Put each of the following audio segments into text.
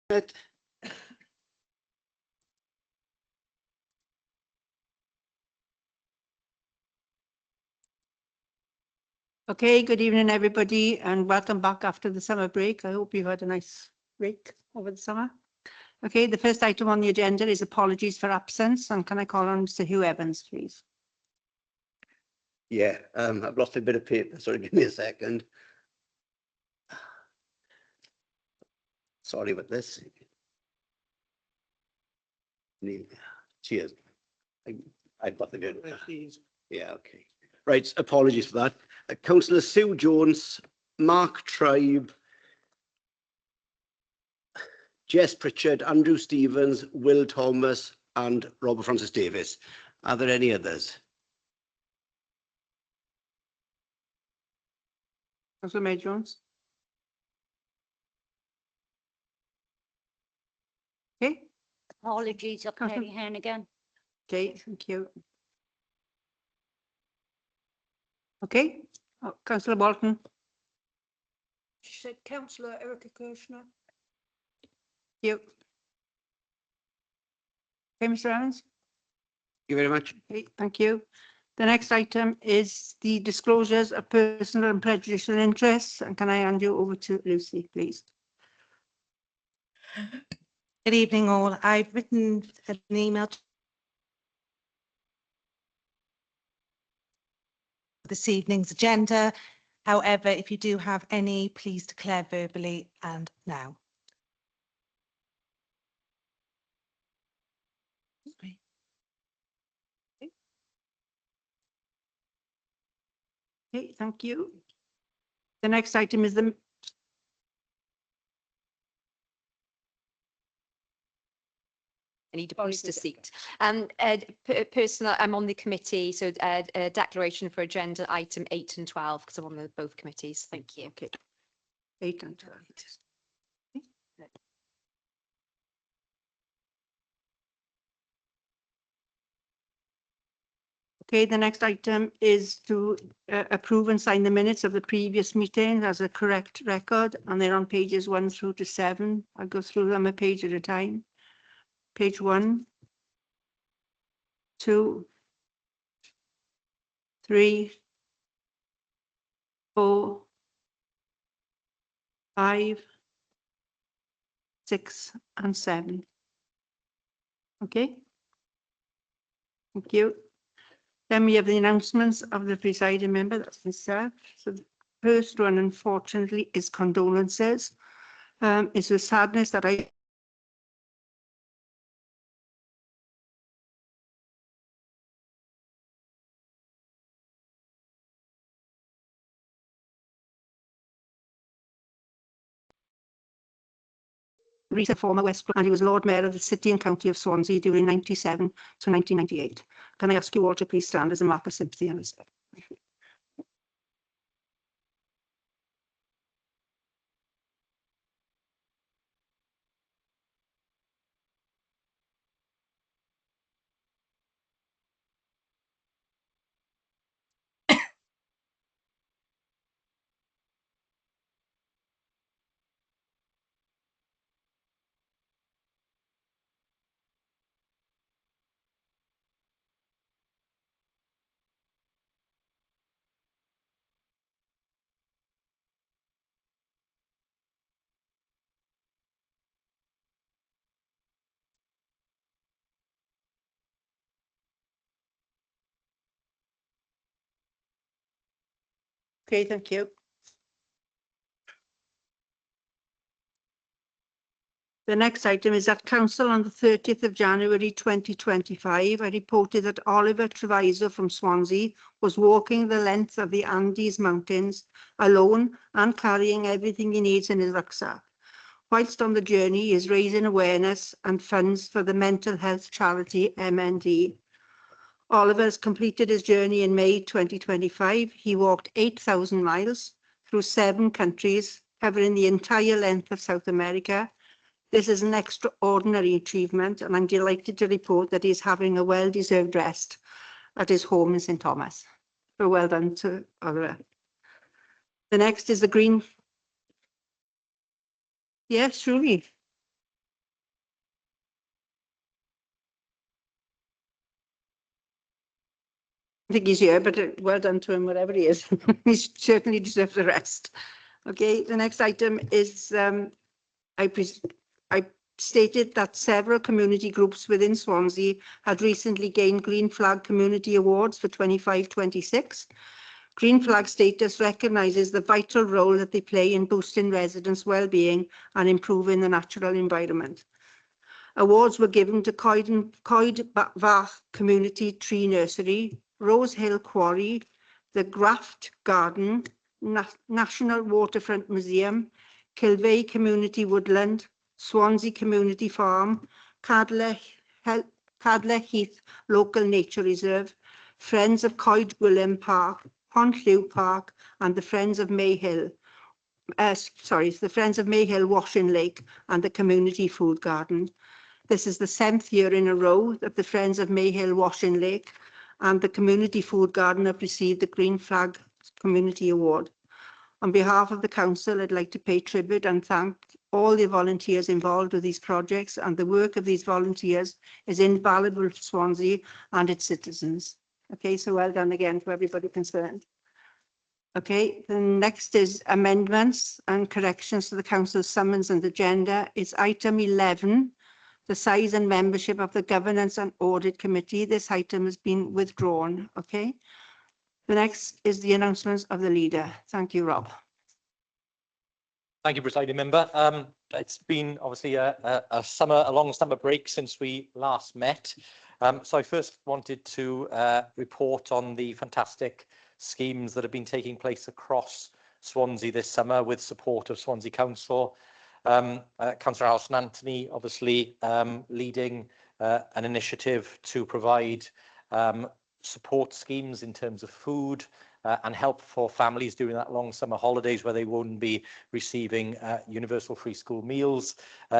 But okay, good evening, everybody, and welcome back after the summer break. I hope you had a nice break over the summer. Okay, the first item on the agenda is apologies for absence, and can I call on Mr. Hugh Evans, please? Yeah, I've lost a bit of paper. Sorry, give me a second. Sorry about this. Cheers. I've got the good. Yeah, okay. Right, apologies for that. Councillor Sue Jones, Mark Tribe, Jess Pritchard, Andrew Stevens, Will Thomas, and Robert Francis Davis. Are there any others? Councillor May Jones. Okay. Apologies up Councillor- Mary Hen again. Okay, thank you. Okay, Councillor Bolton. She said Councillor Erica Kirshner. You. Okay, Mr. Evans. Thank you very much. Okay, thank you. The next item is the disclosures of personal and prejudicial interests. And can I hand you over to Lucy, please? Good evening, all. I've written an email this evening's agenda. However, if you do have any, please declare verbally and now. Okay, thank you. The next item is the I need to post a seat. Personal, I'm on the committee, so a declaration for agenda item 8 and 12 because I'm on both committees. Thank you. okay. 8 and 12. Okay, the next item is to approve and sign the minutes of the previous meeting as a correct record, and they're on pages 1 through to 7. I'll go through them a page at a time. Page 1, 2, 3, 4, 5, 6, and 7. Okay. Thank you. Then we have the announcements of the presiding member, that's myself. So the first one, unfortunately, is condolences. It's with sadness that I recent former West, and he was Lord Mayor of the City and County of Swansea during 1997 to 1998. Can I ask you all to please stand as a mark of sympathy and respect? Okay, thank you. The next item is at Council on the 30th of January 2025. I reported that Oliver Treviso from Swansea was walking the length of the Andes Mountains alone and carrying everything he needs in his rucksack. Whilst on the journey, he is raising awareness and funds for the mental health charity MND. Oliver has completed his journey in May 2025. He walked 8,000 miles through 7 countries, covering the entire length of South America. This is an extraordinary achievement, and I'm delighted to report that he's having a well-deserved rest at his home in St. Thomas. So well done to Oliver. The next is the Green. Yes, truly. think he's here, but well done to him, whatever he is. He certainly deserves the rest. Okay, the next item is I stated that several community groups within Swansea had recently gained Green Flag Community Awards for 25-26. Green Flag status recognises the vital role that they play in boosting residents' well-being and improving the natural environment. Awards were given to Coed Fach Community Tree Nursery, Rose Hill Quarry, the Graft Garden, National Waterfront Museum, Kilvey Community Woodland, Swansea Community Farm, Cadler Heath Local Nature Reserve, Friends of Coed Gwilym Park, Pont Lliw Park, and the Friends of Mayhill. The Friends of Mayhill Washing Lake and the Community Food Garden. This is the 7th year in a row that the Friends of Mayhill Washing Lake and the Community Food Garden have received the Green Flag Community Award. On behalf of the Council, I'd like to pay tribute and thank all the volunteers involved with these projects, and the work of these volunteers is invaluable for Swansea and its citizens. Okay, so well done again to everybody concerned. Okay, the next is amendments and corrections to the Council's summons and agenda. It's item 11, the size and membership of the Governance and Audit Committee. This item has been withdrawn. Okay. The next is the announcements of the leader. Thank you, Rob. Thank you, Presiding Member. It's been obviously a long summer break since we last met. So I first wanted to report on the fantastic schemes that have been taking place across Swansea this summer with support of Swansea Council. Councillor Alison Anthony obviously leading an initiative to provide support schemes in terms of food and help for families during that long summer holidays where they won't be receiving universal free school meals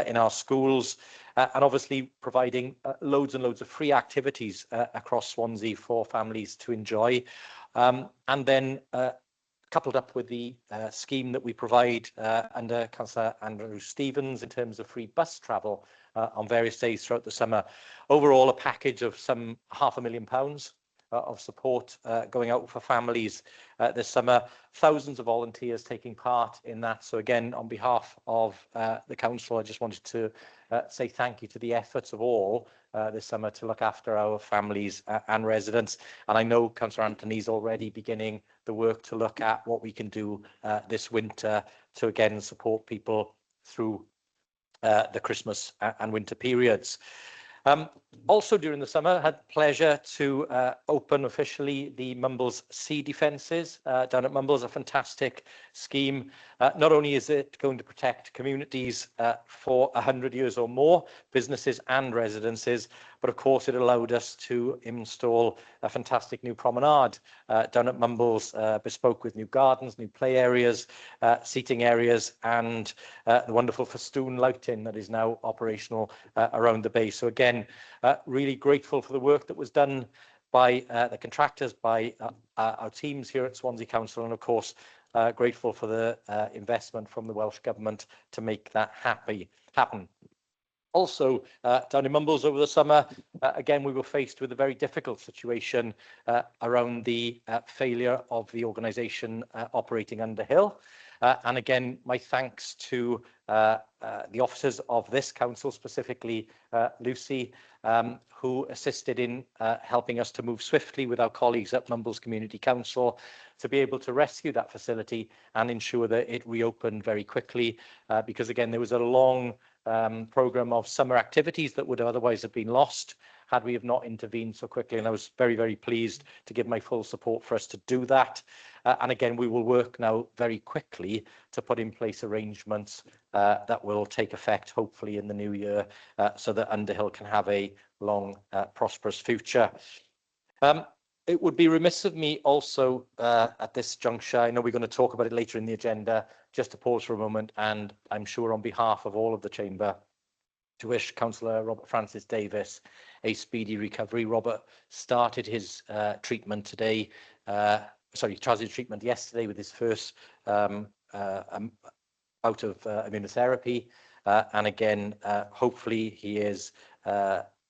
in our schools, and obviously providing loads and loads of free activities across Swansea for families to enjoy. And then coupled up with the scheme that we provide under Councillor Andrew Stevens in terms of free bus travel on various days throughout the summer. Overall, a package of some £500,000 of support going out for families this summer. Thousands of volunteers taking part in that. So again, on behalf of the Council, I just wanted to say thank you to the efforts of all this summer to look after our families and residents. And I know Councillor Anthony's already beginning the work to look at what we can do this winter to again support people through the Christmas and winter periods. Also during the summer, I had pleasure to open officially the Mumbles Sea Defences down at Mumbles, a fantastic scheme. Not only is it going to protect communities for 100 years or more, businesses and residences, but of course it allowed us to install a fantastic new promenade down at Mumbles, bespoke with new gardens, new play areas, seating areas, and the wonderful festoon lighting that is now operational around the bay. So again, really grateful for the work that was done by the contractors, by our teams here at Swansea Council, and of course grateful for the investment from the Welsh Government to make that happen. Also, down in Mumbles over the summer, again, we were faced with a very difficult situation around the failure of the organisation operating Underhill. And again, my thanks to the officers of this council, specifically Lucy, who assisted in helping us to move swiftly with our colleagues at Mumbles Community Council to be able to rescue that facility and ensure that it reopened very quickly, because again, there was a long programme of summer activities that would otherwise have been lost had we have not intervened so quickly. And I was very, very pleased to give my full support for us to do that. And again, we will work now very quickly to put in place arrangements that will take effect, hopefully in the new year, so that Underhill can have a long, prosperous future. It would be remiss of me also at this juncture, I know we're going to talk about it later in the agenda, just to pause for a moment, and I'm sure on behalf of all of the Chamber, to wish Councillor Robert Francis Davis a speedy recovery. Robert started his treatment today, started treatment yesterday with his first bout of immunotherapy, and again, hopefully he is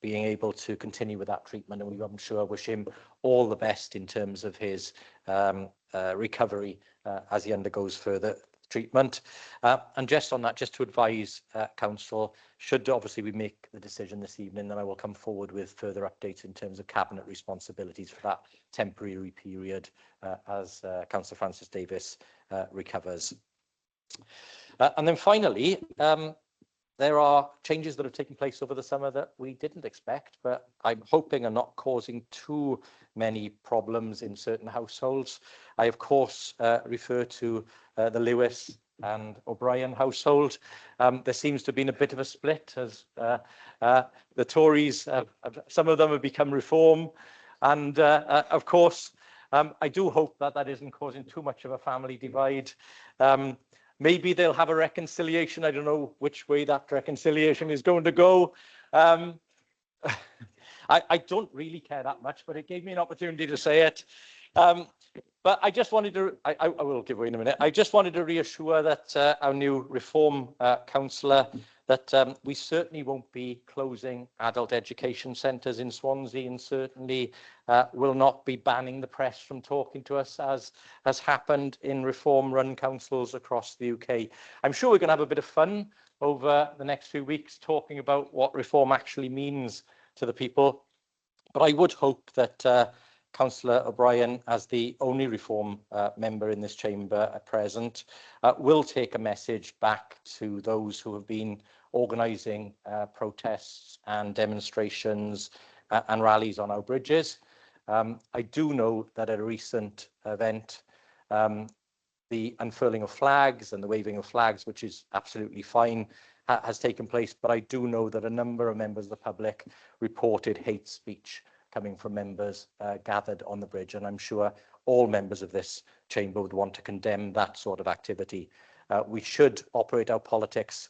being able to continue with that treatment, and we, I'm sure, wish him all the best in terms of his recovery as he undergoes further treatment. And just on that, just to advise council, should obviously we make the decision this evening, then I will come forward with further updates in terms of cabinet responsibilities for that temporary period as Councillor Francis Davis recovers. And then finally, there are changes that have taken place over the summer that we didn't expect, but I'm hoping are not causing too many problems in certain households. I, of course, refer to the Lewis and O'Brien household. There seems to have been a bit of a split as the Tories, some of them have become Reform. And of course, I do hope that that isn't causing too much of a family divide. Maybe they'll have a reconciliation. I don't know which way that reconciliation is going to go. I don't really care that much, but it gave me an opportunity to say it. But I just wanted to, I will give way in a minute. I just wanted to reassure that our new Reform councillor that we certainly won't be closing adult education centres in Swansea, and certainly will not be banning the press from talking to us, as has happened in Reform-run councils across the UK. I'm sure we're going to have a bit of fun over the next few weeks talking about what Reform actually means to the people. But I would hope that Councillor O'Brien, as the only Reform member in this chamber at present, will take a message back to those who have been organising protests and demonstrations and rallies on our bridges. I do know that at a recent event, the unfurling of flags and the waving of flags, which is absolutely fine, has taken place. But I do know that a number of members of the public reported hate speech coming from members gathered on the bridge, and I'm sure all members of this chamber would want to condemn that sort of activity. We should operate our politics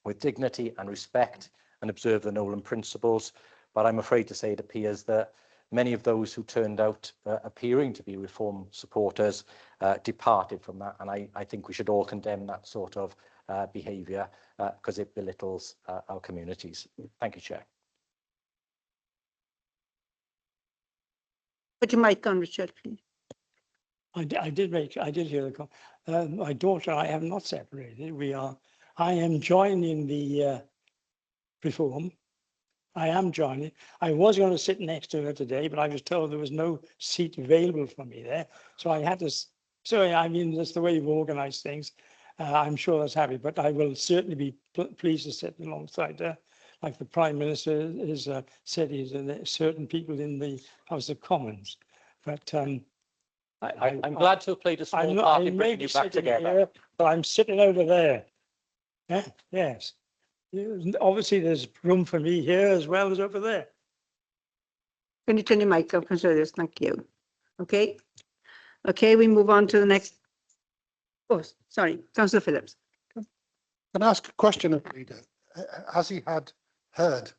with dignity and respect and observe the Nolan principles, but I'm afraid to say it appears that many of those who turned out appearing to be Reform supporters departed from that, and I think we should all condemn that sort of behaviour because it belittles our communities. Thank you, Chair. Put your mic on, Richard, please. I did hear the call. My daughter, I have not separated. I am joining the Reform. I am joining. I was going to sit next to her today, but I was told there was no seat available for me there. So I had to, so I mean, that's the way you've organised things. I'm sure that's happy, but I will certainly be pleased to sit alongside her. Like the Prime Minister has said, certain people in the House of Commons. But I'm glad to have played a small part in bringing you back together. Here, but I'm sitting over there. Yeah? Yes. Obviously, there's room for me here as well as over there. Can you turn your mic off, Councillor Lewis? Thank you. Okay. Okay, we move on to the next. Oh, sorry, Councillor Phillips. Can I ask a question of the leader? Has he had heard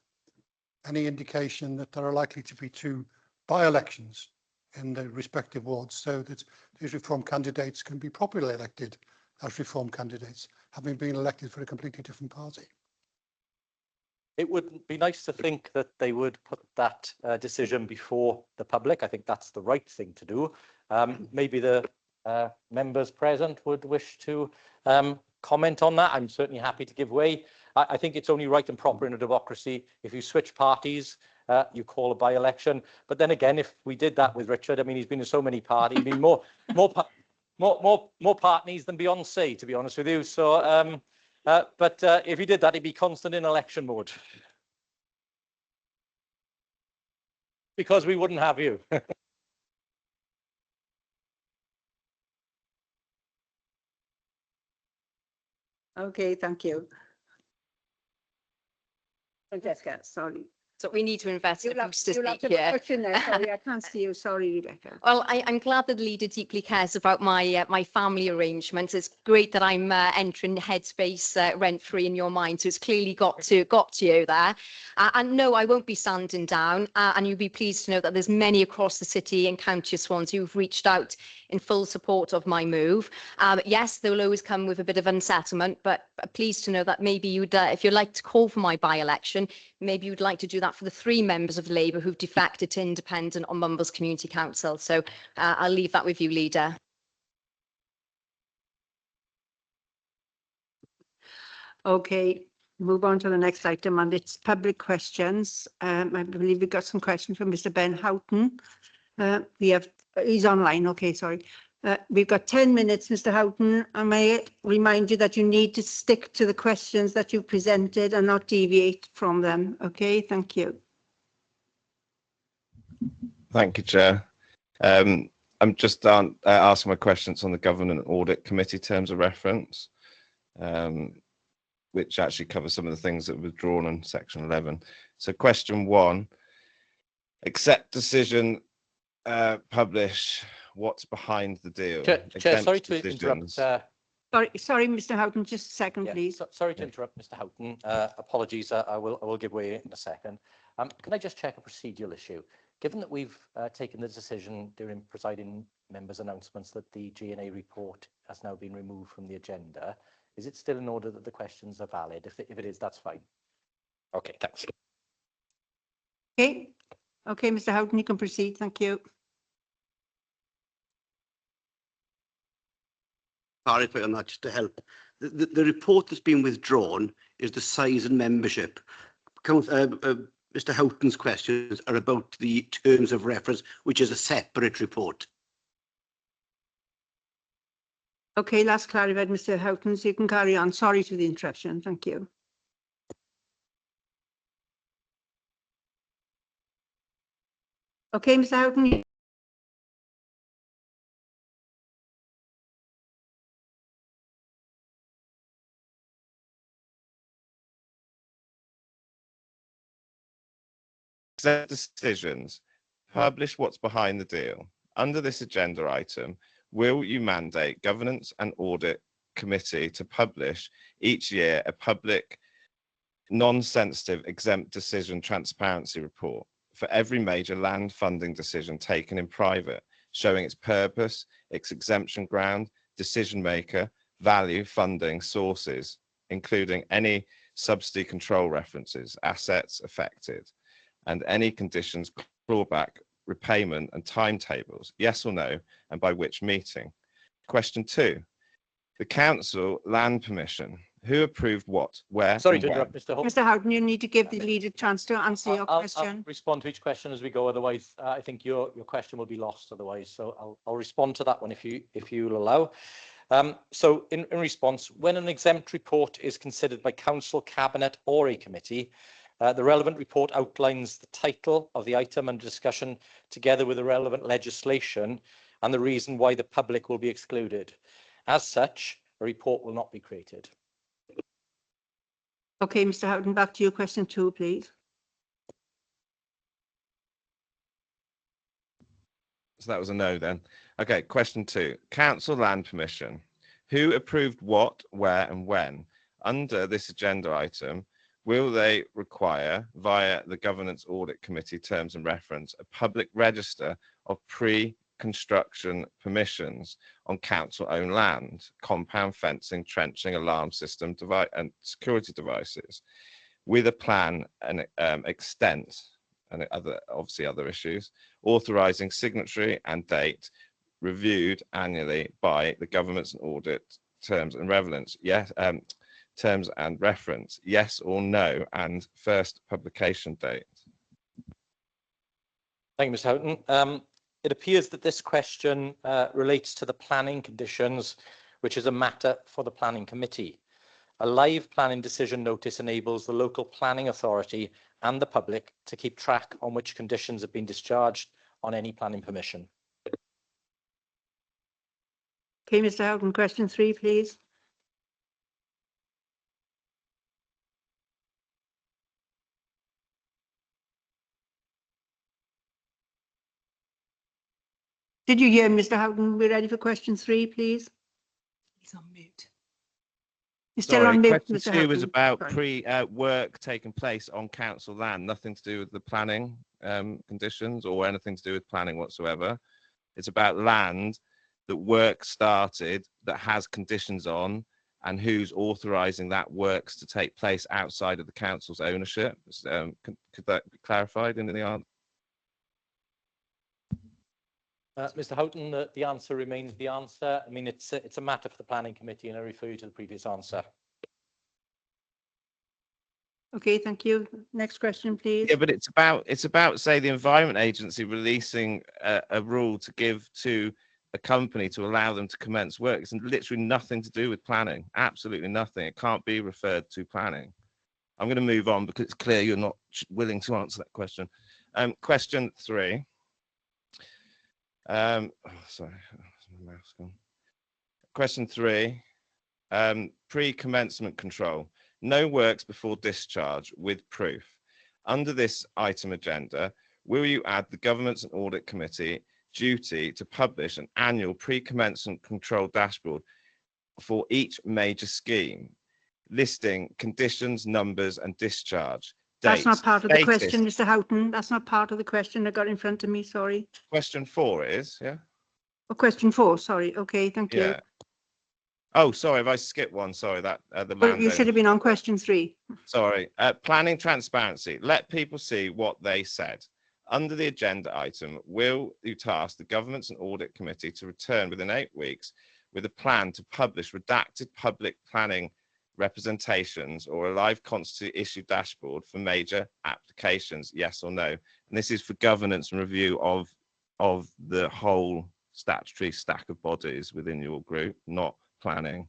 any indication that there are likely to be 2 by-elections in the respective wards, so that these Reform candidates can be properly elected as Reform candidates, having been elected for a completely different party? It would be nice to think that they would put that decision before the public. I think that's the right thing to do. Maybe the members present would wish to comment on that. I'm certainly happy to give way. I think it's only right and proper in a democracy. If you switch parties, you call a by-election. But then again, if we did that with Richard, I mean, he's been in so many parties, I mean, more partners than Beyonce, to be honest with you. So, but if he did that, he'd be constant in election mode. Because we wouldn't have you. Okay, thank you. Francesca, sorry. So we need to invest in a booster seat There. Sorry, I can't see you. Sorry, Rebecca. Well, I'm glad that the leader deeply cares about my family arrangements. It's great that I'm entering headspace rent-free in your mind. So it's clearly got to you there. And no, I won't be standing down. And you'll be pleased to know that there's many across the city and county of Swansea who've reached out in full support of my move. Yes, they will always come with a bit of unsettlement, but pleased to know that maybe you'd, if you'd like to call for my by-election, maybe you'd like to do that for the 3 members of Labour who've defected to independent on Mumbles Community Council. So I'll leave that with you, Leader. Okay, move on to the next item, and it's public questions. I believe we've got some questions from Mr. Ben Houghton. He's online. Okay, sorry. We've got 10 minutes, Mr. Houghton. I may remind you that you need to stick to the questions that you presented and not deviate from them. Okay, thank you. Thank you, Chair. I'm just asking my questions on the Government Audit Committee terms of reference, which actually covers some of the things that were withdrawn in section 11. So question 1, accept decision, publish what's behind the deal. Chair, sorry to Decisions. interrupt. Sorry, Mr. Houghton, just a second, Yeah, please. sorry to interrupt, Mr. Houghton. Apologies, I will give way in a second. Can I just check a procedural issue? Given that we've taken the decision during presiding members' announcements that the G&A report has now been removed from the agenda, is it still in order that the questions are valid? If it is, that's fine. Okay, thanks. Okay, Mr. Houghton, you can proceed. Thank you. Clarify on that just to help. The report that's been withdrawn is the size and membership. Mr. Houghton's questions are about the terms of reference, which is a separate report. Okay, that's clarified, Mr. Houghton, so you can carry on. Sorry for the interruption. Thank you. Okay, Mr. Houghton. Accept decisions, publish what's behind the deal. Under this agenda item, will you mandate Governance and Audit Committee to publish each year a public, non-sensitive, exempt decision transparency report for every major land funding decision taken in private, showing its purpose, its exemption ground, decision maker, value, funding, sources, including any subsidy control references, assets affected, and any conditions, clawback, repayment and timetables, yes or no, and by which meeting? Question 2, the council land permission. Who approved what, where? Sorry to interrupt, Mr. Houghton. Mr. Houghton, you need to give the leader a chance to answer your I'll question. respond to each question as we go. Otherwise, I think your question will be lost otherwise. So I'll respond to that one if you'll allow. So in response, when an exempt report is considered by council, cabinet or a committee, the relevant report outlines the title of the item and discussion together with the relevant legislation and the reason why the public will be excluded. As such, a report will not be created. Okay, Mr. Houghton, back to your question 2, please. So that was a no then. Okay, question 2, council land permission. Who approved what, where and when? Under this agenda item, will they require, via the Governance Audit Committee terms and reference, a public register of pre-construction permissions on council-owned land, compound fencing, trenching, alarm system, and security devices, with a plan and extent, and obviously other issues, authorising signatory and date, reviewed annually by the Governance and Audit terms and reference? Yes. Terms and reference, yes or no, and first publication date. Thank you, Mr. Houghton. It appears that this question relates to the planning conditions, which is a matter for the planning committee. A live planning decision notice enables the local planning authority and the public to keep track on which conditions have been discharged on any planning permission. Okay, Mr. Houghton, question 3, please. Did you hear, Mr. Houghton? We're ready for question 3, please. He's on mute. You're still Sorry, on mute, question Mr. 2 Houghton. was about Sorry. work taking place on council land, nothing to do with the planning conditions or anything to do with planning whatsoever. It's about land that work started that has conditions on and who's authorising that works to take place outside of the council's ownership? Could that be clarified in the answer? Mr. Houghton, the answer remains the answer. I mean, it's a matter for the planning committee, and I refer you to the previous answer. Okay, thank you. Next question, please. Yeah, but it's about say the Environment Agency releasing a rule to give to a company to allow them to commence work. It's literally nothing to do with planning. Absolutely nothing. It can't be referred to planning. I'm going to move on because it's clear you're not willing to answer that question. Question 3. Sorry, my mouse gone. Question 3. Pre-commencement control. No works before discharge with proof. Under this item agenda, will you add the Governance and Audit Committee duty to publish an annual pre-commencement control dashboard for each major scheme, listing conditions, numbers and discharge dates? That's not part of the status. question, Mr. Houghton. That's not part of the question I got in front of me, sorry. Question 4 is, yeah? Oh, question 4, sorry. Okay, thank you. Yeah. Oh, sorry, have I skipped one? Sorry, that the Well, you landowner. should have been on question 3. Sorry. Planning transparency. Let people see what they said. Under the agenda item, will you task the Governance and Audit Committee to return within 8 weeks with a plan to publish redacted public planning representations or a live constitute issue dashboard for major applications? Yes or no? And this is for governance and review of the whole statutory stack of bodies within your group, not planning.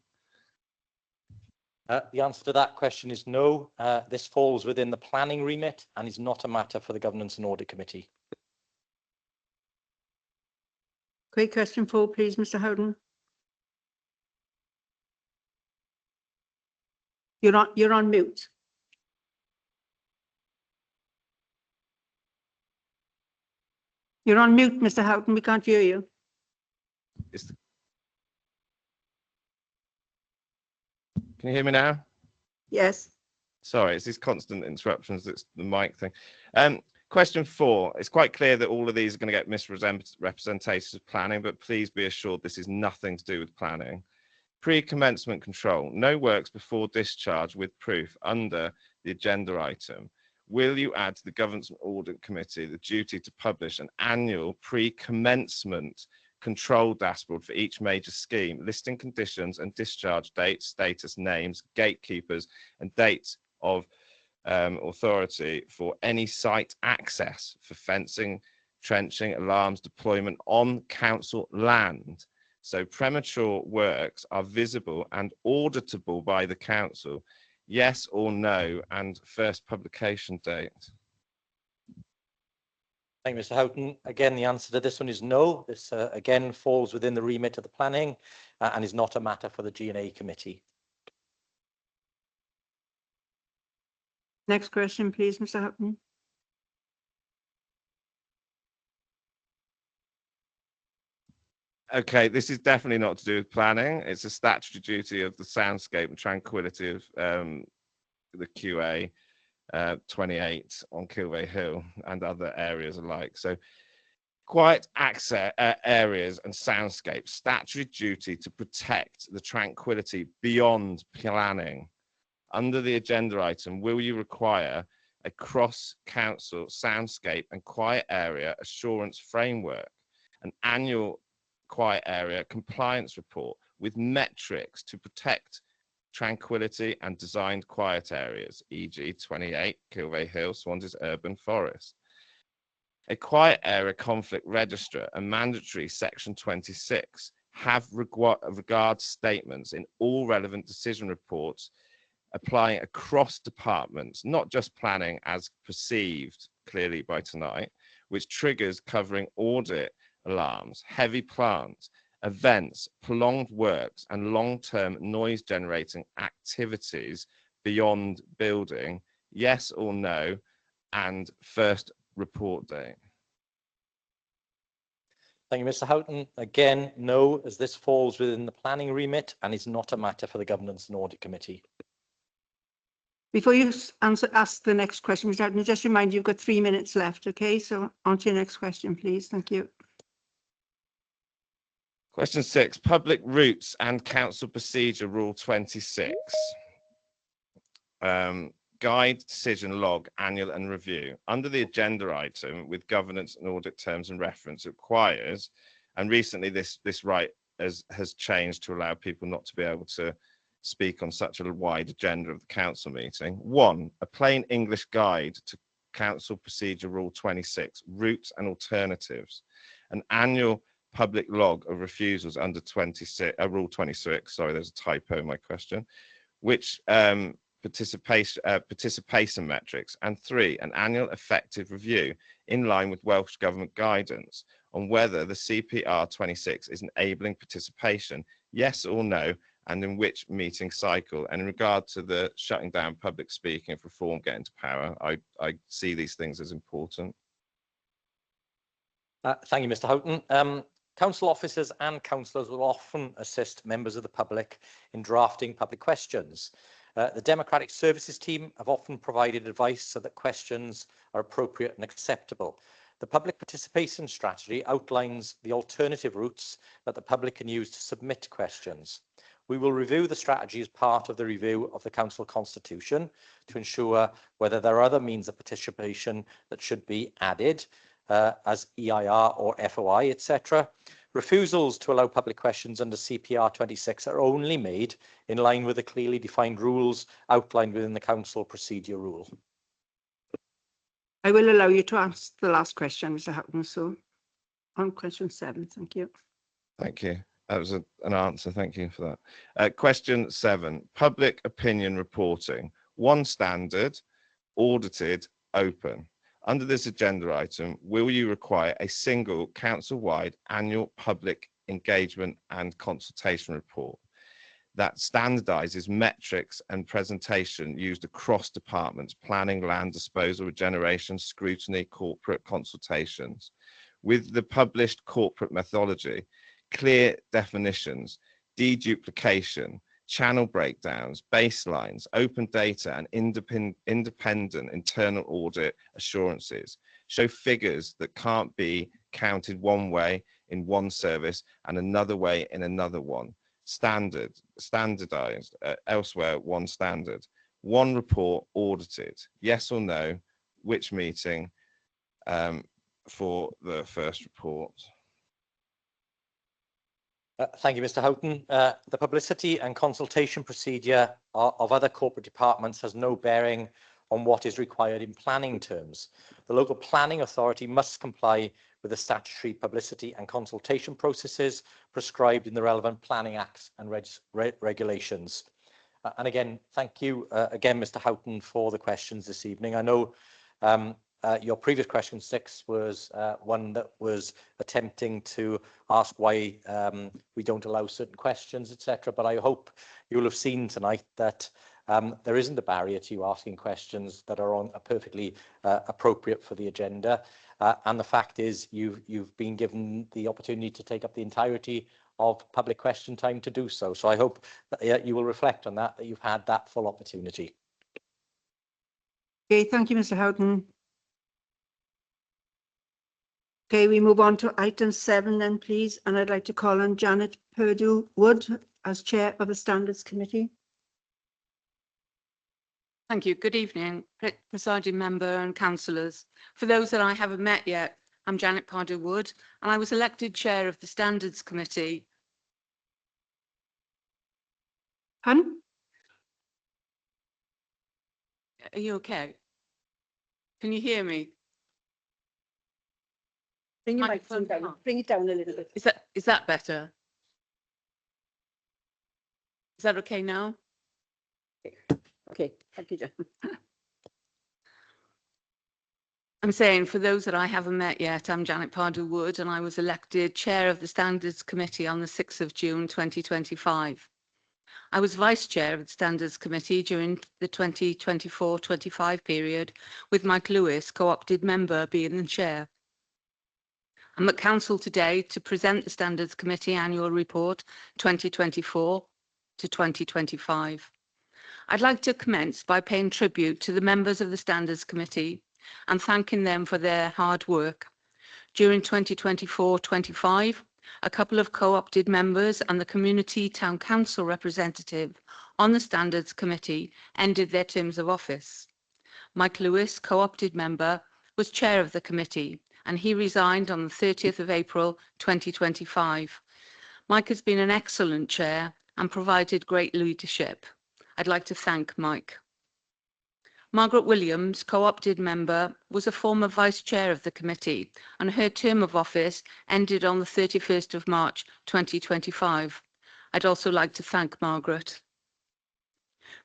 The answer to that question is no. This falls within the planning remit and is not a matter for the Governance and Audit Committee. Quick question 4, please, Mr. Howden. You're on mute. You're on mute, Mr. Houghton. We can't hear you. Can you hear me now? Yes. Sorry, it's these constant interruptions. It's the mic thing. Question 4. It's quite clear that all of these are going to get misrepresentations of planning, but please be assured this is nothing to do with planning. Pre-commencement control. No works before discharge with proof under the agenda item. Will you add to the Governance and Audit Committee the duty to publish an annual pre-commencement control dashboard for each major scheme, listing conditions and discharge dates, status, names, gatekeepers, and dates of authority for any site access for fencing, trenching, alarms, deployment on council land? So premature works are visible and auditable by the council. Yes or no? And first publication date. Thank you, Mr. Houghton. Again, the answer to this one is no. This again falls within the remit of the planning and is not a matter for the G&A committee. Next question, please, Mr. Houghton. Okay, this is definitely not to do with planning. It's a statutory duty of the soundscape and tranquility of the QA 28 on Kilvey Hill and other areas alike. So quiet access areas and soundscape, statutory duty to protect the tranquility beyond planning. Under the agenda item, will you require a cross-council soundscape and quiet area assurance framework, an annual quiet area compliance report with metrics to protect tranquility and designed quiet areas, e.g. 28 Kilvey Hill, Swansea's urban forest. A quiet area conflict register, a mandatory section 26, have regard statements in all relevant decision reports applying across departments, not just planning as perceived clearly by tonight, which triggers covering audit alarms, heavy plants, events, prolonged works, and long-term noise generating activities beyond building. Yes or no? And first report date. Thank you, Mr. Houghton. Again, no, as this falls within the planning remit and is not a matter for the Governance and Audit Committee. Before you ask the next question, Mr. Houghton, just remind you've got 3 minutes left, okay? So on to your next question, please. Thank you. Question 6, public routes and council procedure rule 26. Guide, decision, log, annual and review. Under the agenda item with governance and audit terms and reference, it requires, and recently this right has changed to allow people not to be able to speak on such a wide agenda of the council meeting. 1, a plain English guide to council procedure rule 26, routes and alternatives. An annual public log of refusals under 26, rule 26, sorry, there's a typo in my question, which participation metrics, and 3, an annual effective review in line with Welsh Government guidance on whether the CPR 26 is enabling participation, yes or no, and in which meeting cycle. And in regard to the shutting down public speaking if reform get into power, I see these things as important. Thank you, Mr. Houghton. Council officers and councillors will often assist members of the public in drafting public questions. The Democratic Services team have often provided advice so that questions are appropriate and acceptable. The public participation strategy outlines the alternative routes that the public can use to submit questions. We will review the strategy as part of the review of the council constitution to ensure whether there are other means of participation that should be added, as EIR or FOI, etc. Refusals to allow public questions under CPR 26 are only made in line with the clearly defined rules outlined within the council procedure rule. I will allow you to ask the last question, Mr. Houghton. So on question 7, thank you. Thank you. That was an answer. Thank you for that. Question 7, public opinion reporting. 1 standard, audited, open. Under this agenda item, will you require a single council-wide annual public engagement and consultation report that standardises metrics and presentation used across departments, planning, land disposal, regeneration, scrutiny, corporate consultations, with the published corporate methodology, clear definitions, deduplication, channel breakdowns, baselines, open data, and independent internal audit assurances. Show figures that can't be counted one way in one service and another way in another one. Standardized, elsewhere, 1 standard. 1 report audited, yes or no, which meeting for the first report. Thank you, Mr. Houghton. The publicity and consultation procedure of other corporate departments has no bearing on what is required in planning terms. The local planning authority must comply with the statutory publicity and consultation processes prescribed in the relevant planning acts and regulations. And again, thank you again, Mr. Houghton, for the questions this evening. I know your previous question 6 was one that was attempting to ask why we don't allow certain questions, etc. But I hope you'll have seen tonight that there isn't a barrier to you asking questions that are perfectly appropriate for the agenda. And the fact is you've been given the opportunity to take up the entirety of public question time to do so. So I hope that you will reflect on that you've had that full opportunity. Okay, thank you, Mr. Houghton. Okay, we move on to item 7 then, please. And I'd like to call on Janet Purdue-Wood as Chair of the Standards Committee. Thank you. Good evening, presiding member and councillors. For those that I haven't met yet, I'm Janet Purdue-Wood, and I was elected Chair of the Standards Committee. Pardon? Are you okay? Can you hear me? Bring your Microphone microphone down. down. Bring it down a little bit. Is that better? Is that okay now? Okay, thank you, Jan. I'm saying, for those that I haven't met yet, I'm Janet Purdue-Wood, and I was elected Chair of the Standards Committee on the 6th of June 2025. I was Vice Chair of the Standards Committee during the 2024-25 period, with Mike Lewis, co-opted member, being the Chair. I'm at Council today to present the Standards Committee Annual Report 2024 to 2025. I'd like to commence by paying tribute to the members of the Standards Committee and thanking them for their hard work. During 2024-25, A couple of co-opted members and the Community Town Council representative on the Standards Committee ended their terms of office. Mike Lewis, co-opted member, was chair of the committee and he resigned on the 30th of April 2025. Mike has been an excellent chair and provided great leadership. I'd like to thank Mike. Margaret Williams, co-opted member, was a former vice chair of the committee and her term of office ended on the 31st of March 2025. I'd also like to thank Margaret.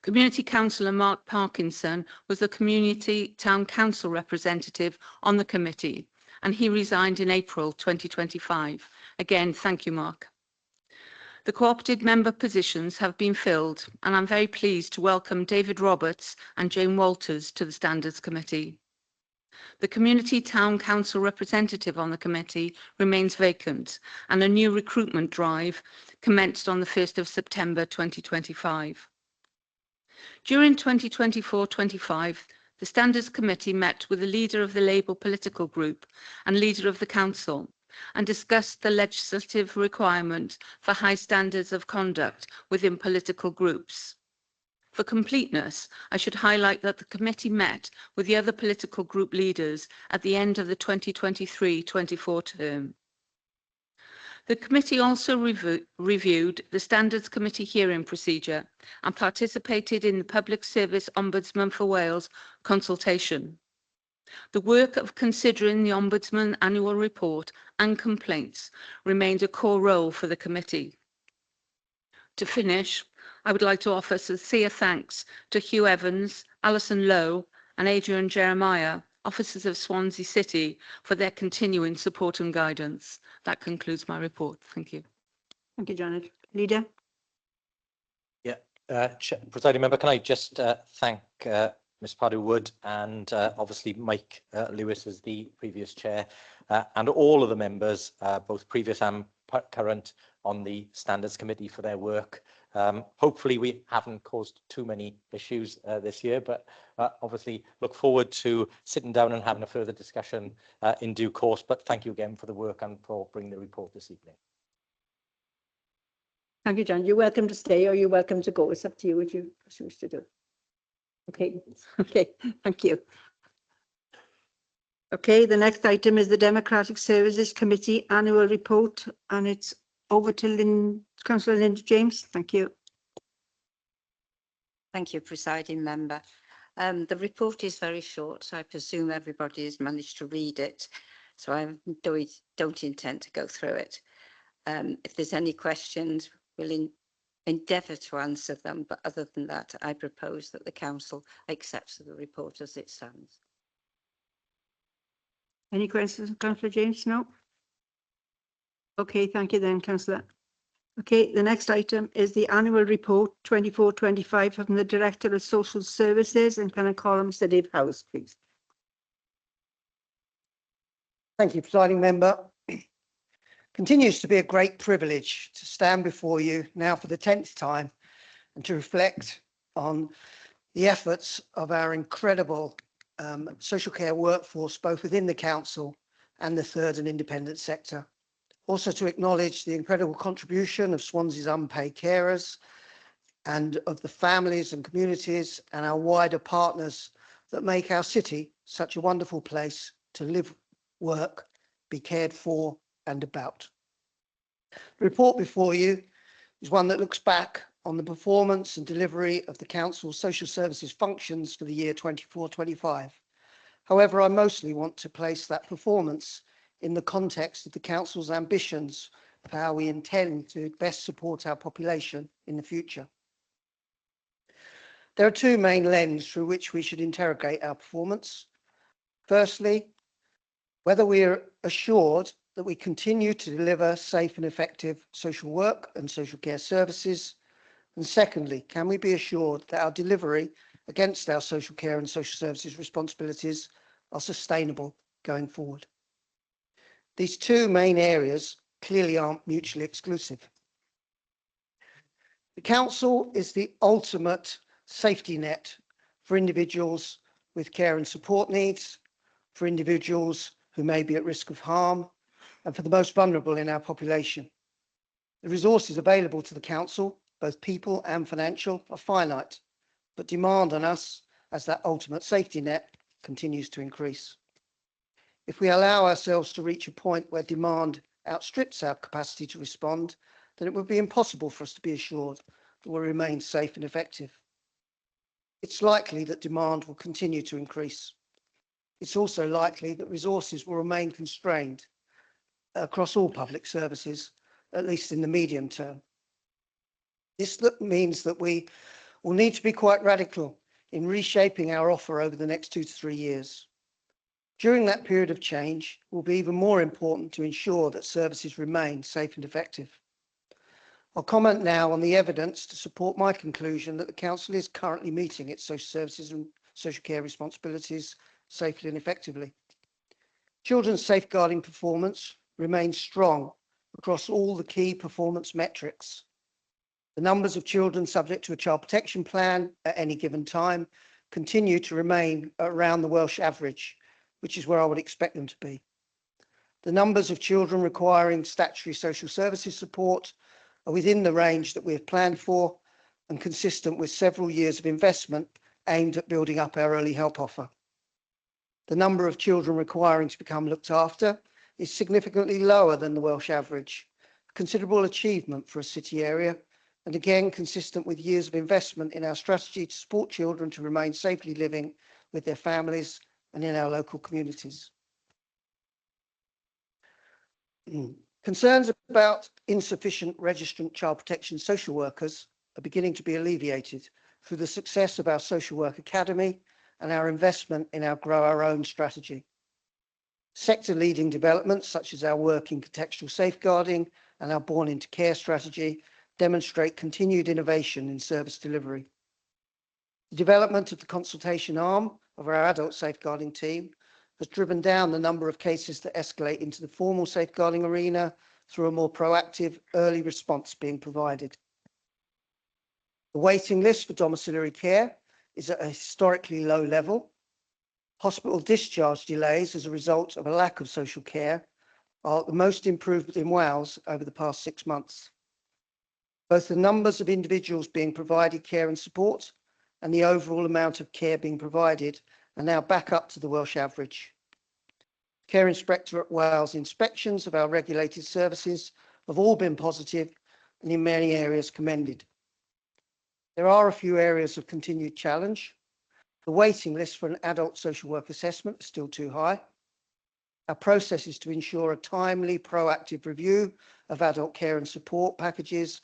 Community Councillor Mark Parkinson was the Community Town Council representative on the committee and he resigned in April 2025. Again, thank you, Mark. The co-opted member positions have been filled and I'm very pleased to welcome David Roberts and Jane Walters to the Standards Committee. The Community Town Council representative on the committee remains vacant and a new recruitment drive commenced on the 1st of September 2025. During 2024-25, the Standards Committee met with the leader of the Labour political group and leader of the council and discussed the legislative requirement for high standards of conduct within political groups. For completeness, I should highlight that the committee met with the other political group leaders at the end of the 2023-24 term. The committee also reviewed the Standards Committee hearing procedure and participated in the Public Service Ombudsman for Wales consultation. The work of considering the Ombudsman annual report and complaints remained a core role for the committee. To finish, I would like to offer sincere thanks to Hugh Evans, Alison Lowe and Adrian Jeremiah, officers of Swansea City, for their continuing support and guidance. That concludes my report. Thank you. Thank you, Janet. Leader? Presiding member, can I just thank Ms Pardew-Wood and obviously Mike Lewis as the previous chair and all of the members, both previous and current, on the Standards Committee for their work. Hopefully we haven't caused too many issues this year, but obviously look forward to sitting down and having a further discussion in due course. But thank you again for the work and for bringing the report this evening. Thank you, John. You're welcome to stay or you're welcome to go. It's up to you what you choose to do. Okay, okay, thank you. Okay, the next item is the Democratic Services Committee annual report and it's over to Councillor Linda James. Thank you. Thank you, presiding member. The report is very short, so I presume everybody has managed to read it. So I don't intend to go through it. If there's any questions, we'll endeavour to answer them. But other than that, I propose that the council accepts the report as it stands. Any questions, Councillor James? No? Okay, thank you then, Councillor. Okay, the next item is the annual report 24-25 from the Director of Social Services, and can I call on Mr Dave House, please? Thank you, presiding member. Continues to be a great privilege to stand before you now for the 10th time and to reflect on the efforts of our incredible social care workforce, both within the council and the third and independent sector. Also to acknowledge the incredible contribution of Swansea's unpaid carers and of the families and communities and our wider partners that make our city such a wonderful place to live, work, be cared for and about. The report before you is one that looks back on the performance and delivery of the council's social services functions for the year 24-25. However, I mostly want to place that performance in the context of the council's ambitions of how we intend to best support our population in the future. There are two main lenses through which we should interrogate our performance. Firstly, whether we are assured that we continue to deliver safe and effective social work and social care services. And secondly, can we be assured that our delivery against our social care and social services responsibilities are sustainable going forward? These two main areas clearly aren't mutually exclusive. The council is the ultimate safety net for individuals with care and support needs, for individuals who may be at risk of harm, and for the most vulnerable in our population. The resources available to the council, both people and financial, are finite, but demand on us as that ultimate safety net continues to increase. If we allow ourselves to reach a point where demand outstrips our capacity to respond, then it would be impossible for us to be assured that we'll remain safe and effective. It's likely that demand will continue to increase. It's also likely that resources will remain constrained across all public services, at least in the medium term. This means that we will need to be quite radical in reshaping our offer over the next 2 to 3 years. During that period of change, it will be even more important to ensure that services remain safe and effective. I'll comment now on the evidence to support my conclusion that the Council is currently meeting its social services and social care responsibilities safely and effectively. Children's safeguarding performance remains strong across all the key performance metrics. The numbers of children subject to a child protection plan at any given time continue to remain around the Welsh average, which is where I would expect them to be. The numbers of children requiring statutory social services support are within the range that we have planned for and consistent with several years of investment aimed at building up our early help offer. The number of children requiring to become looked after is significantly lower than the Welsh average, a considerable achievement for a city area, and again consistent with years of investment in our strategy to support children to remain safely living with their families and in our local communities. Concerns about insufficient registrant child protection social workers are beginning to be alleviated through the success of our Social Work Academy and our investment in our Grow Our Own strategy. Sector-leading developments such as our work in contextual safeguarding and our Born into Care strategy demonstrate continued innovation in service delivery. The development of the consultation arm of our adult safeguarding team has driven down the number of cases that escalate into the formal safeguarding arena through a more proactive early response being provided. The waiting list for domiciliary care is at a historically low level. Hospital discharge delays as a result of a lack of social care are the most improved in Wales over the past 6 months. Both the numbers of individuals being provided care and support and the overall amount of care being provided are now back up to the Welsh average. Care Inspectorate Wales inspections of our regulated services have all been positive and in many areas commended. There are a few areas of continued challenge. The waiting list for an adult social work assessment is still too high. Our processes to ensure a timely, proactive review of adult care and support packages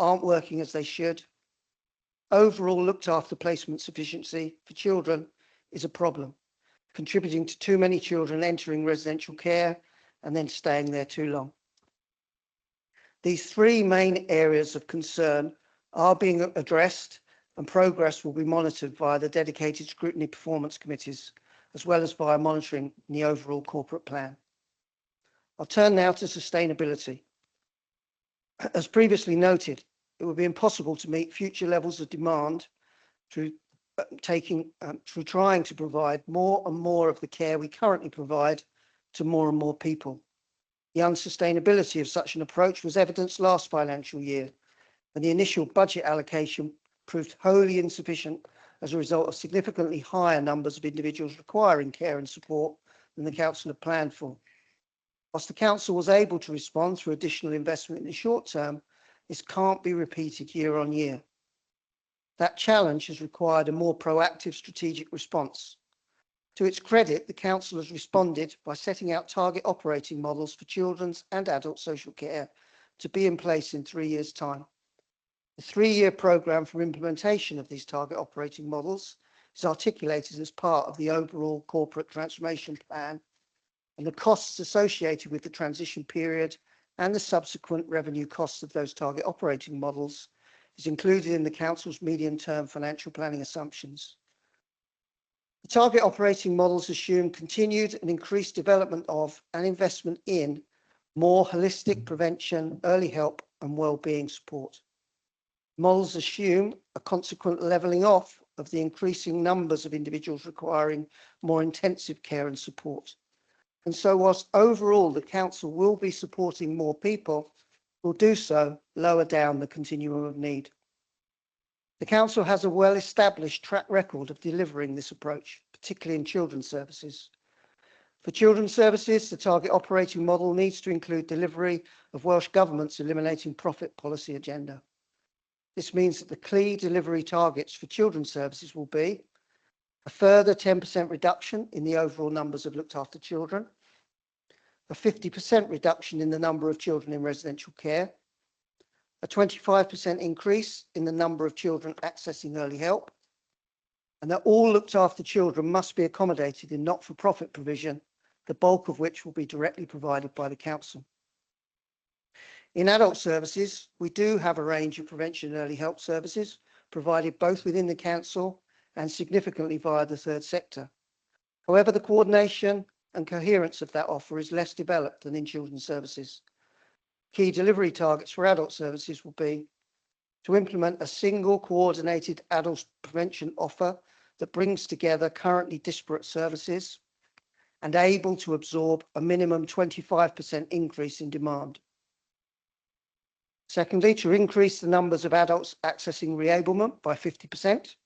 aren't working as they should. Overall looked after placement sufficiency for children is a problem, contributing to too many children entering residential care and then staying there too long. These 3 main areas of concern are being addressed and progress will be monitored via the dedicated scrutiny performance committees, as well as via monitoring in the overall corporate plan. I'll turn now to sustainability. As previously noted, it will be impossible to meet future levels of demand through trying to provide more and more of the care we currently provide to more and more people. The unsustainability of such an approach was evidenced last financial year, when the initial budget allocation proved wholly insufficient as a result of significantly higher numbers of individuals requiring care and support than the Council had planned for. Whilst the Council was able to respond through additional investment in the short term, this can't be repeated year on year. That challenge has required a more proactive strategic response. To its credit, the Council has responded by setting out target operating models for children's and adult social care to be in place in 3 years' time. The 3-year programme for implementation of these target operating models is articulated as part of the overall corporate transformation plan, and the costs associated with the transition period and the subsequent revenue costs of those target operating models is included in the Council's medium-term financial planning assumptions. The target operating models assume continued and increased development of and investment in more holistic prevention, early help and well-being support. Models assume a consequent levelling off of the increasing numbers of individuals requiring more intensive care and support, And so whilst overall the council will be supporting more people, will do so lower down the continuum of need. The council has a well-established track record of delivering this approach, particularly in children's services. For children's services, the target operating model needs to include delivery of Welsh Government's eliminating profit policy agenda. This means that the key delivery targets for children's services will be a further 10% reduction in the overall numbers of looked after children, a 50% reduction in the number of children in residential care, a 25% increase in the number of children accessing early help, and that all looked after children must be accommodated in not-for-profit provision, the bulk of which will be directly provided by the council. In adult services, we do have a range of prevention and early help services provided both within the council and significantly via the third sector. However, the coordination and coherence of that offer is less developed than in children's services. Key delivery targets for adult services will be to implement a single coordinated adult prevention offer that brings together currently disparate services and able to absorb a minimum 25% increase in demand. Secondly, to increase the numbers of adults accessing reablement by 50%,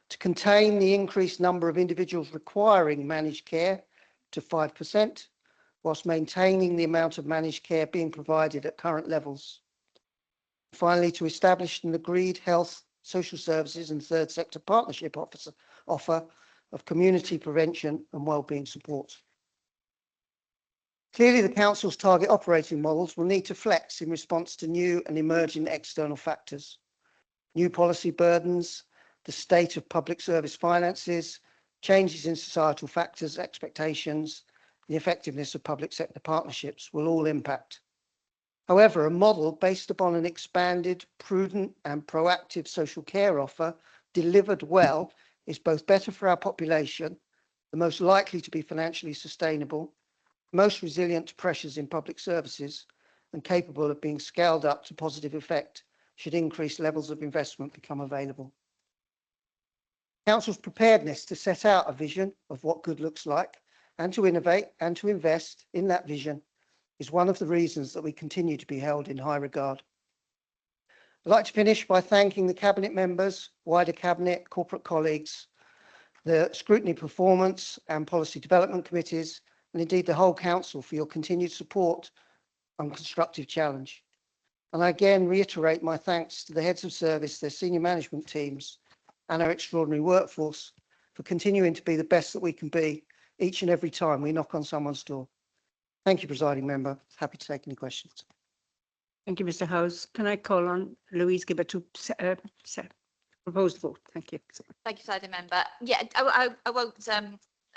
to contain the increased number of individuals requiring managed care to 5%, whilst maintaining the amount of managed care being provided at current levels. Finally, to establish an agreed health, social services and third sector partnership offer of community prevention and wellbeing support. Clearly, the council's target operating models will need to flex in response to new and emerging external factors, new policy burdens, the state of public service finances, changes in societal factors, expectations, the effectiveness of public sector partnerships will all impact. However, a model based upon an expanded, prudent and proactive social care offer delivered well is both better for our population, the most likely to be financially sustainable, most resilient to pressures in public services, and capable of being scaled up to positive effect should increased levels of investment become available. Council's preparedness to set out a vision of what good looks like and to innovate and to invest in that vision is one of the reasons that we continue to be held in high regard. I'd like to finish by thanking the Cabinet members, wider Cabinet, corporate colleagues, the Scrutiny, Performance and Policy Development Committees, and indeed the whole Council for your continued support and constructive challenge. And I again reiterate my thanks to the heads of service, their senior management teams and our extraordinary workforce for continuing to be the best that we can be each and every time we knock on someone's door. Thank you, Presiding Member. Happy to take any questions. Thank you, Mr. Howes. Can I call on Louise Gibbard to propose the vote? Thank you. Thank you, Presiding Member. Yeah, I won't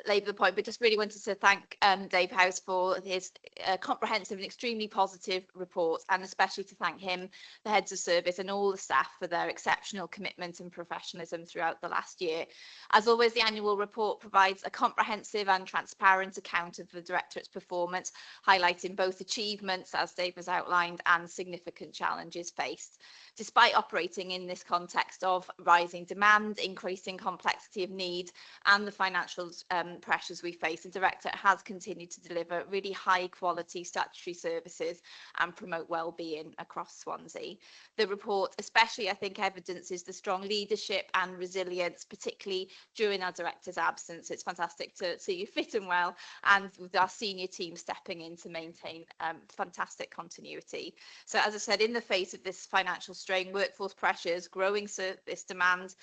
labour the point, but just really wanted to thank Dave House for his comprehensive and extremely positive report, and especially to thank him, the heads of service and all the staff for their exceptional commitment and professionalism throughout the last year. As always, the annual report provides a comprehensive and transparent account of the Directorate's performance, highlighting both achievements, as Dave has outlined, and significant challenges faced. Despite operating in this context of rising demand, increasing complexity of need, and the financial pressures we face, the Directorate has continued to deliver really high quality statutory services and promote wellbeing across Swansea. The report especially, I think, evidences the strong leadership and resilience, particularly during our Director's absence. It's fantastic to see you fit and well, and with our senior team stepping in to maintain fantastic continuity. So as I said, in the face of this financial strain, workforce pressures, growing service demand,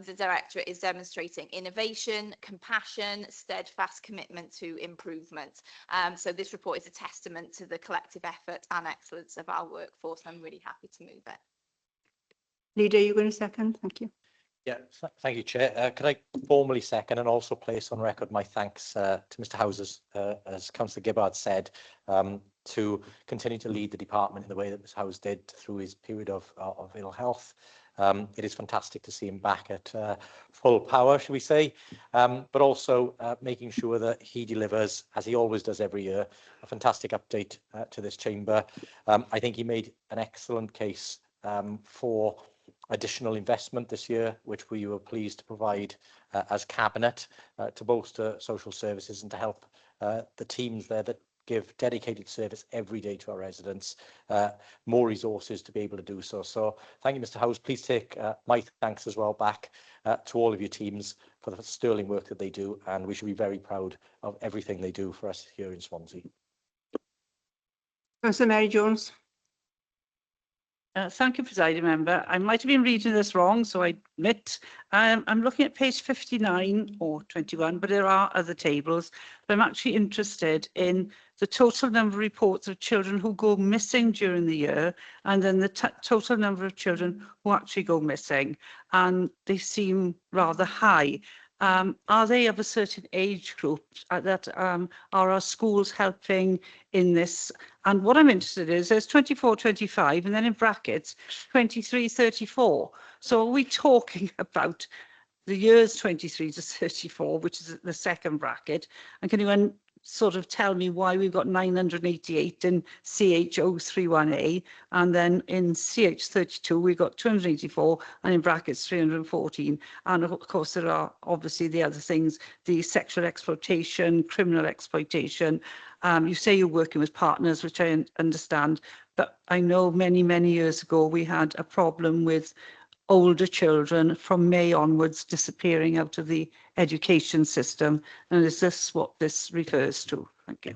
the Directorate is demonstrating innovation, compassion, steadfast commitment to improvement. So this report is a testament to the collective effort and excellence of our workforce. I'm really happy to move it. Leader, you're going to second? Thank you. Yeah, thank you, Chair. Can I formally second and also place on record my thanks to Mr. Howes, as Councillor Gibbard said, to continue to lead the department in the way that Mr. Howes did through his period of ill health. It is fantastic to see him back at full power, shall we say, but also making sure that he delivers, as he always does every year, a fantastic update to this chamber. I think he made an excellent case for additional investment this year, which we were pleased to provide as Cabinet to bolster social services and to help the teams there that give dedicated service every day to our residents, more resources to be able to do so. So thank you, Mr. Howes. Please take my thanks as well back to all of your teams for the sterling work that they do, and we should be very proud of everything they do for us here in Swansea. Councillor Mary Jones. Thank you, Presiding Member. I might have been reading this wrong, so I admit. I'm looking at page 59 or 21, but there are other tables. But I'm actually interested in the total number of reports of children who go missing during the year, and then the total number of children who actually go missing. And they seem rather high. Are they of a certain age group that are our schools helping in this? And what I'm interested in is there's 24, 25, and then in brackets, 23, 34. So are we talking about the years 23 to 34, which is the second bracket? And can you sort of tell me why we've got 988 in CH031A, and then in CH32 we've got 284, and in brackets 314. And of course there are obviously the other things, the sexual exploitation, criminal exploitation. You say you're working with partners, which I understand, but I know many, many years ago we had a problem with older children from May onwards disappearing out of the education system. And is this what this refers to? Thank you.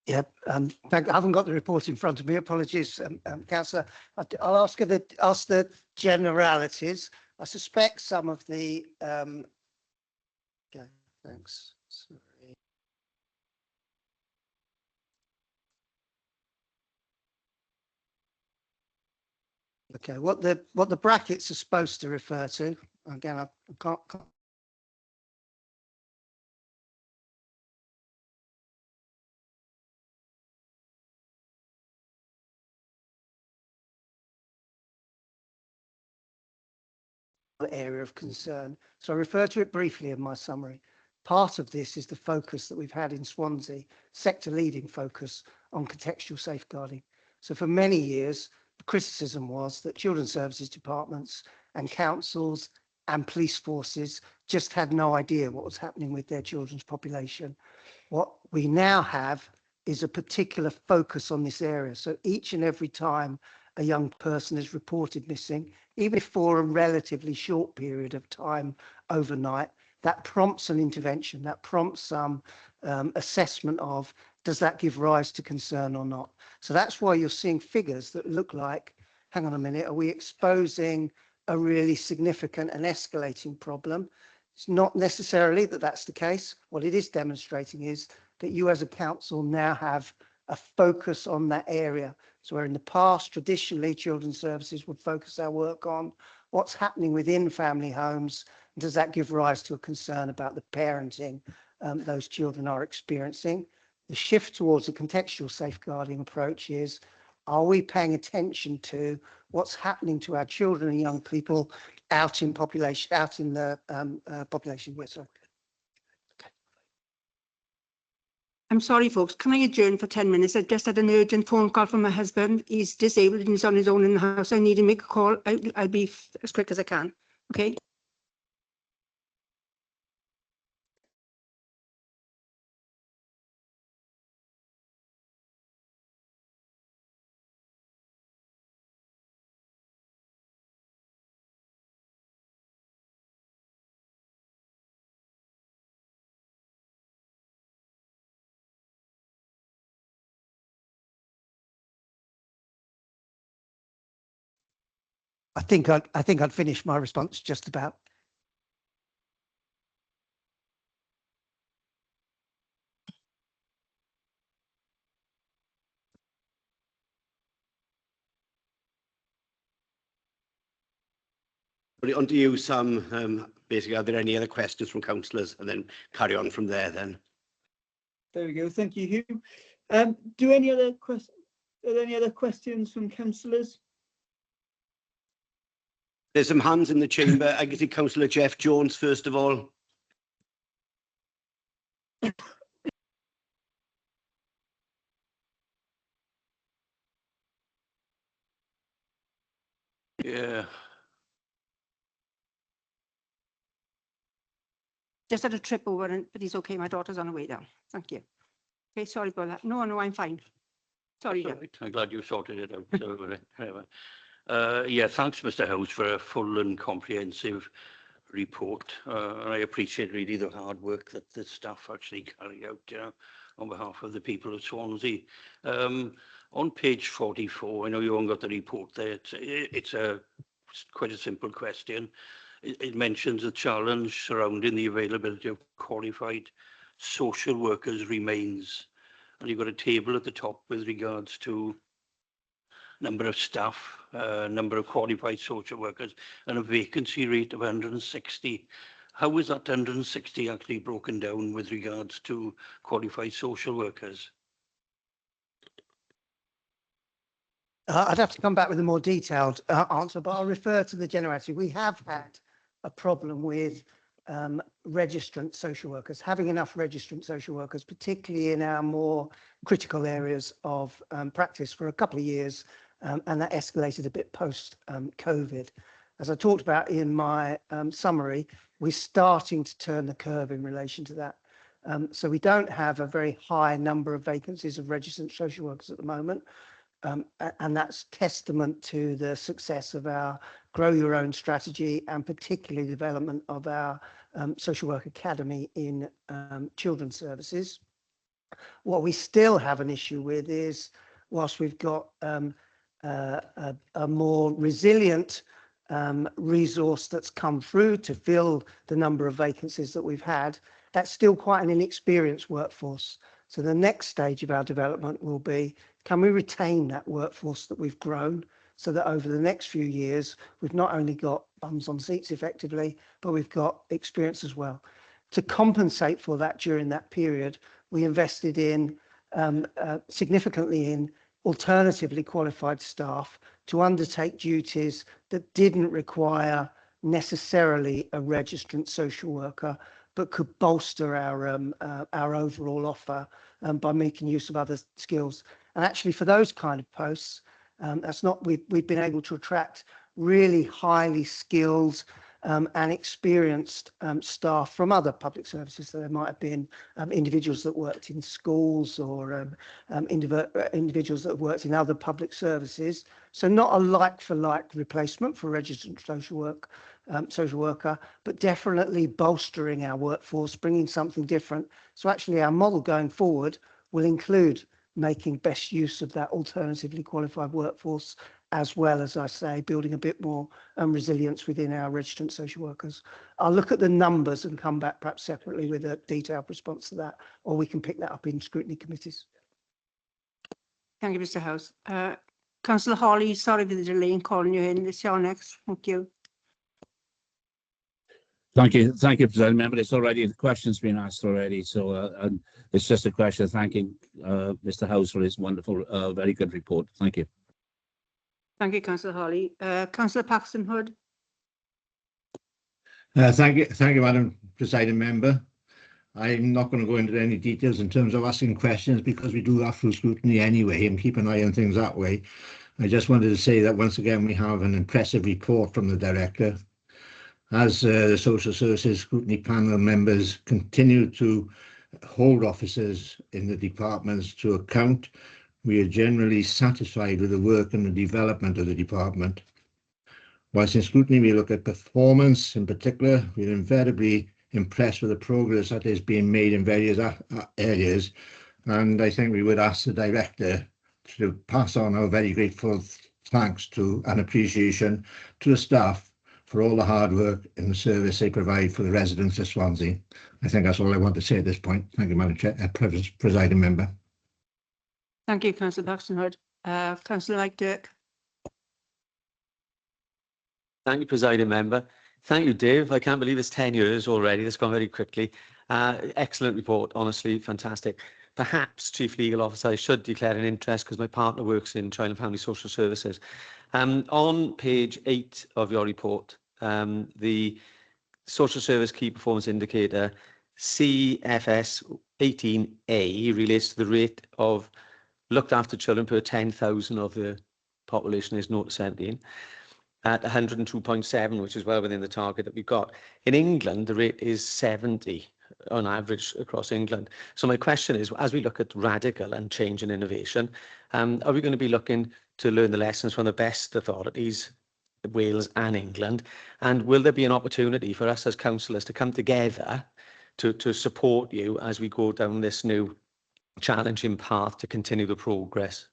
Yep. In fact, I haven't got the report in front of me. Apologies, Councillor. I'll ask the generalities. I suspect some of the. Okay, thanks. Sorry. Okay, what the brackets are supposed to refer to, again, I can't area of concern. So I refer to it briefly in my summary. Part of this is the focus that we've had in Swansea, sector leading focus on contextual safeguarding. So for many years, the criticism was that children's services departments and councils and police forces just had no idea what was happening with their children's population. What we now have is a particular focus on this area. So each and every time a young person is reported missing, even if for a relatively short period of time overnight, that prompts an intervention, that prompts some assessment of, does that give rise to concern or not? So that's why you're seeing figures that look like, hang on a minute, are we exposing a really significant and escalating problem? It's not necessarily that that's the case. What it is demonstrating is that you as a council now have a focus on that area. So where in the past, traditionally, children's services would focus our work on what's happening within family homes. Does that give rise to a concern about the parenting those children are experiencing? The shift towards a contextual safeguarding approach is, are we paying attention to what's happening to our children and young people out in population, out in the population? Sorry. I'm sorry, folks. Can I adjourn for 10 minutes? I just had an urgent phone call from my husband. He's disabled and he's on his own in the house. I need to make a call. I'll be as quick as I can. Okay. I think I'd finished my response just about. Put it on to you, Sam. Basically, are there any other questions from councillors, and then carry on from there then? There we go. Thank you, Hugh. Do any other questions? Are there any other questions from councillors? There's some hands in the chamber. I can see Councillor Jeff Jones first of all. Yeah. Just had a trip over, but he's okay. My daughter's on her way down. Thank you. Okay, sorry about that. No, I'm fine. Sorry, All Jeff. right, I'm glad you sorted it out. So, anyway. Yeah, thanks, Mr. House, for a full and comprehensive report. And I appreciate really the hard work that the staff actually carry out on behalf of the people of Swansea. On page 44, I know you haven't got the report there. It's quite a simple question. It mentions the challenge surrounding the availability of qualified social workers remains. And you've got a table at the top with regards to number of staff, number of qualified social workers, and a vacancy rate of 160. How is that 160 actually broken down with regards to qualified social workers? I'd have to come back with a more detailed answer, but I'll refer to the generality. We have had a problem with registrant social workers, having enough registrant social workers, particularly in our more critical areas of practice for a couple of years, and that escalated a bit post-COVID. As I talked about in my summary, we're starting to turn the curve in relation to that. So we don't have a very high number of vacancies of registered social workers at the moment. And that's testament to the success of our Grow Your Own strategy, and particularly development of our social work academy in children's services. What we still have an issue with is, whilst we've got a more resilient resource that's come through to fill the number of vacancies that we've had, that's still quite an inexperienced workforce. So the next stage of our development will be, can we retain that workforce that we've grown, so that over the next few years, we've not only got bums on seats effectively, but we've got experience as well. To compensate for that during that period, we invested in significantly in alternatively qualified staff to undertake duties that didn't require necessarily a registrant social worker, but could bolster our overall offer by making use of other skills. And actually, for those kind of posts, we've been able to attract really highly skilled and experienced staff from other public services. So there might have been individuals that worked in schools, or individuals that have worked in other public services. So not a like-for-like replacement for registered social worker, but definitely bolstering our workforce, bringing something different. So actually our model going forward will include making best use of that alternatively qualified workforce, as well as, I say, building a bit more resilience within our registrant social workers. I'll look at the numbers and come back perhaps separately with a detailed response to that, or we can pick that up in scrutiny committees. Thank you, Mr. House. Councillor Hawley, sorry for the delay in calling you in. It's your next. Thank you. Thank you, President Member. It's already, the question's been asked already, so and it's just a question of thanking Mr. House for his wonderful, very good report. Thank you. Thank you, Councillor Hawley. Councillor Paxton Hood. Thank you, Madam Presiding Member. I'm not going to go into any details in terms of asking questions, because we do that through scrutiny anyway and keep an eye on things that way. I just wanted to say that once again we have an impressive report from the Director. As the Social Services Scrutiny Panel members continue to hold officers in the departments to account, we are generally satisfied with the work and the development of the department. Whilst in scrutiny we look at performance in particular, we're invariably impressed with the progress that is being made in various areas, and I think we would ask the Director to pass on our very grateful thanks to and appreciation to the staff for all the hard work in the service they provide for the residents of Swansea. I think that's all I want to say at this point. Thank you, Madam Chair, Presiding Member. Thank you, Councillor Paxton Hood. Councillor Mike Dirk. Thank you, Presiding Member. Thank you, Dave. I can't believe it's 10 years already. It's gone very quickly. Excellent report, honestly, fantastic. Perhaps, Chief Legal Officer, I should declare an interest because my partner works in Child and Family Social Services. On page 8 of your report, the Social Service Key Performance Indicator, CFS 18A, relates to the rate of looked after children per 10,000 of the population is 0 to 17. at 102.7, which is well within the target that we've got. In England, the rate is 70 on average across England. So my question is, as we look at radical and change and innovation, are we going to be looking to learn the lessons from the best authorities, Wales and England? And will there be an opportunity for us as councillors to come together to support you as we go down this new challenging path to continue the progress?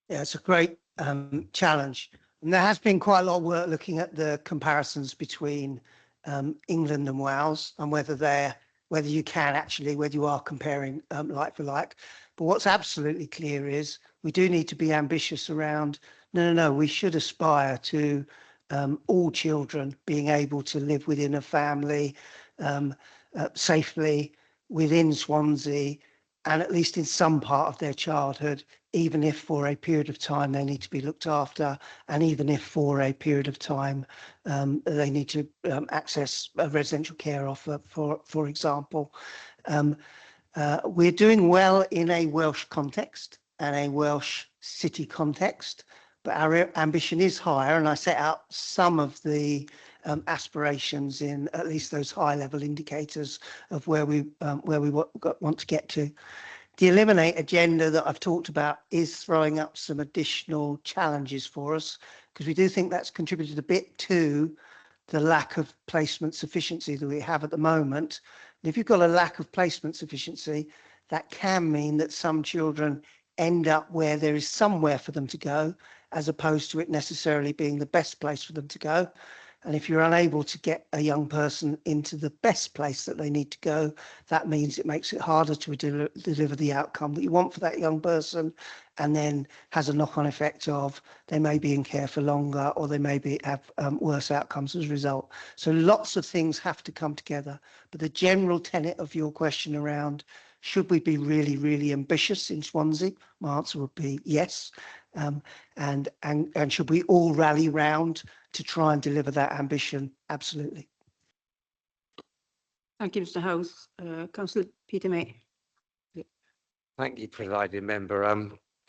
Yeah, it's a great challenge. And there has been quite a lot of work looking at the comparisons between England and Wales and whether you can actually, whether you are comparing like for like. But what's absolutely clear is we do need to be ambitious around, no, we should aspire to all children being able to live within a family safely within Swansea, and at least in some part of their childhood, even if for a period of time they need to be looked after, and even if for a period of time they need to access a residential care offer, for example. We're doing well in a Welsh context and a Welsh city context, but our ambition is higher, and I set out some of the aspirations in at least those high-level indicators of where we want to get to. The Eliminate agenda that I've talked about is throwing up some additional challenges for us, because we do think that's contributed a bit to the lack of placement sufficiency that we have at the moment. And if you've got a lack of placement sufficiency, that can mean that some children end up where there is somewhere for them to go, as opposed to it necessarily being the best place for them to go. And if you're unable to get a young person into the best place that they need to go, that means it makes it harder to deliver the outcome that you want for that young person, and then has a knock-on effect of they may be in care for longer, or they may have worse outcomes as a result. So lots of things have to come together. But the general tenet of your question around should we be really, really ambitious in Swansea, my answer would be yes. And should we all rally round to try and deliver that ambition? Absolutely. Thank you, Mr House. Councillor Peter May. Thank you, Presiding Member.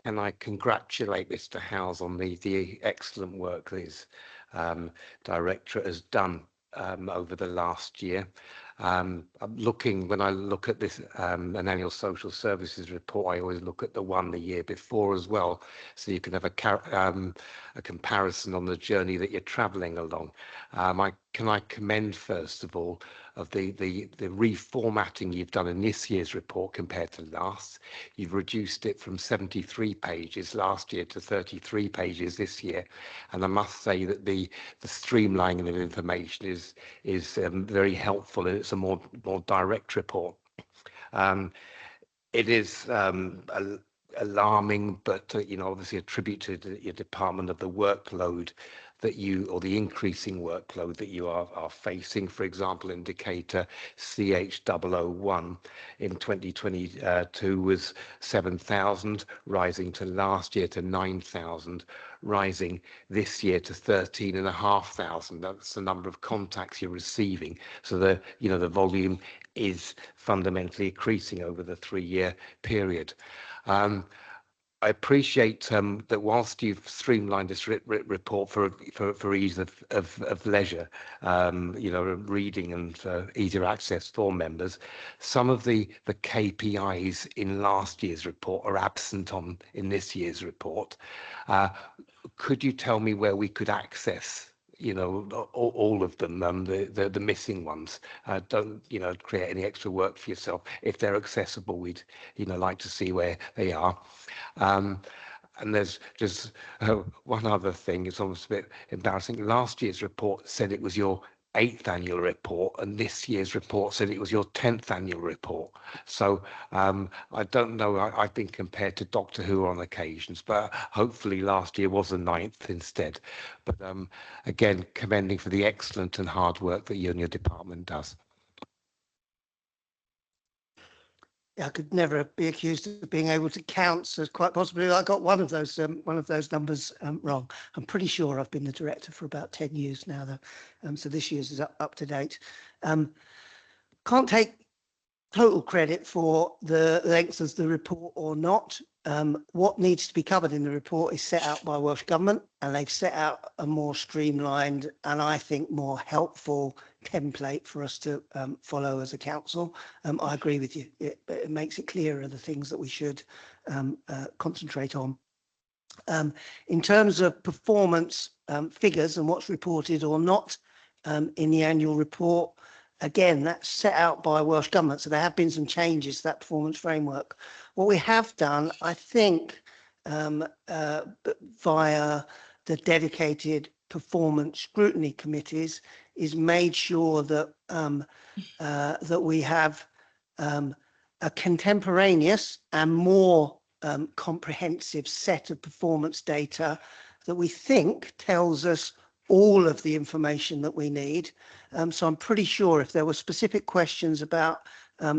Can I congratulate Mr Howes on the excellent work that his directorate has done over the last year. I'm when I look at this an annual social services report, I always look at the one the year before as well, so you can have a comparison on the journey that you're travelling along. Can I commend first of all of the reformatting you've done in this year's report compared to last. You've reduced it from 73 pages last year to 33 pages this year, and I must say that the streamlining of information is very helpful, and it's a more direct report. It is alarming, but obviously attributed to your department of the workload that or the increasing workload that you are facing. For example, indicator CH001 in 2022 was 7,000, rising to last year to 9,000, rising this year to 13,500. That's the number of contacts you're receiving. So the volume is fundamentally increasing over the 3-year period. I appreciate that whilst you've streamlined this report for ease of leisure, reading and easier access for members, some of the KPIs in last year's report are absent in this year's report. Could you tell me where we could access all of them, the missing ones? Don't create any extra work for yourself. If they're accessible, we'd like to see where they are. And there's just one other thing. It's almost a bit embarrassing. Last year's report said it was your 8th annual report, and this year's report said it was your 10th annual report. So I don't know, I've been compared to Doctor Who on occasions, but hopefully last year was the 9th instead. But again, commending for the excellent and hard work that you and your department does. I could never be accused of being able to count, so quite possibly I got one of those numbers wrong. I'm pretty sure I've been the director for about 10 years now, though, so this year's is up to date. Can't take total credit for the length of the report or not. what needs to be covered in the report is set out by Welsh Government, and they've set out a more streamlined and I think more helpful template for us to follow as a council. I agree with you. It makes it clearer the things that we should concentrate on. In terms of performance figures and what's reported or not in the annual report, again, that's set out by Welsh Government. So there have been some changes to that performance framework. What we have done, I think, via the dedicated performance scrutiny committees, is made sure that that we have a contemporaneous and more comprehensive set of performance data that we think tells us all of the information that we need. So I'm pretty sure if there were specific questions about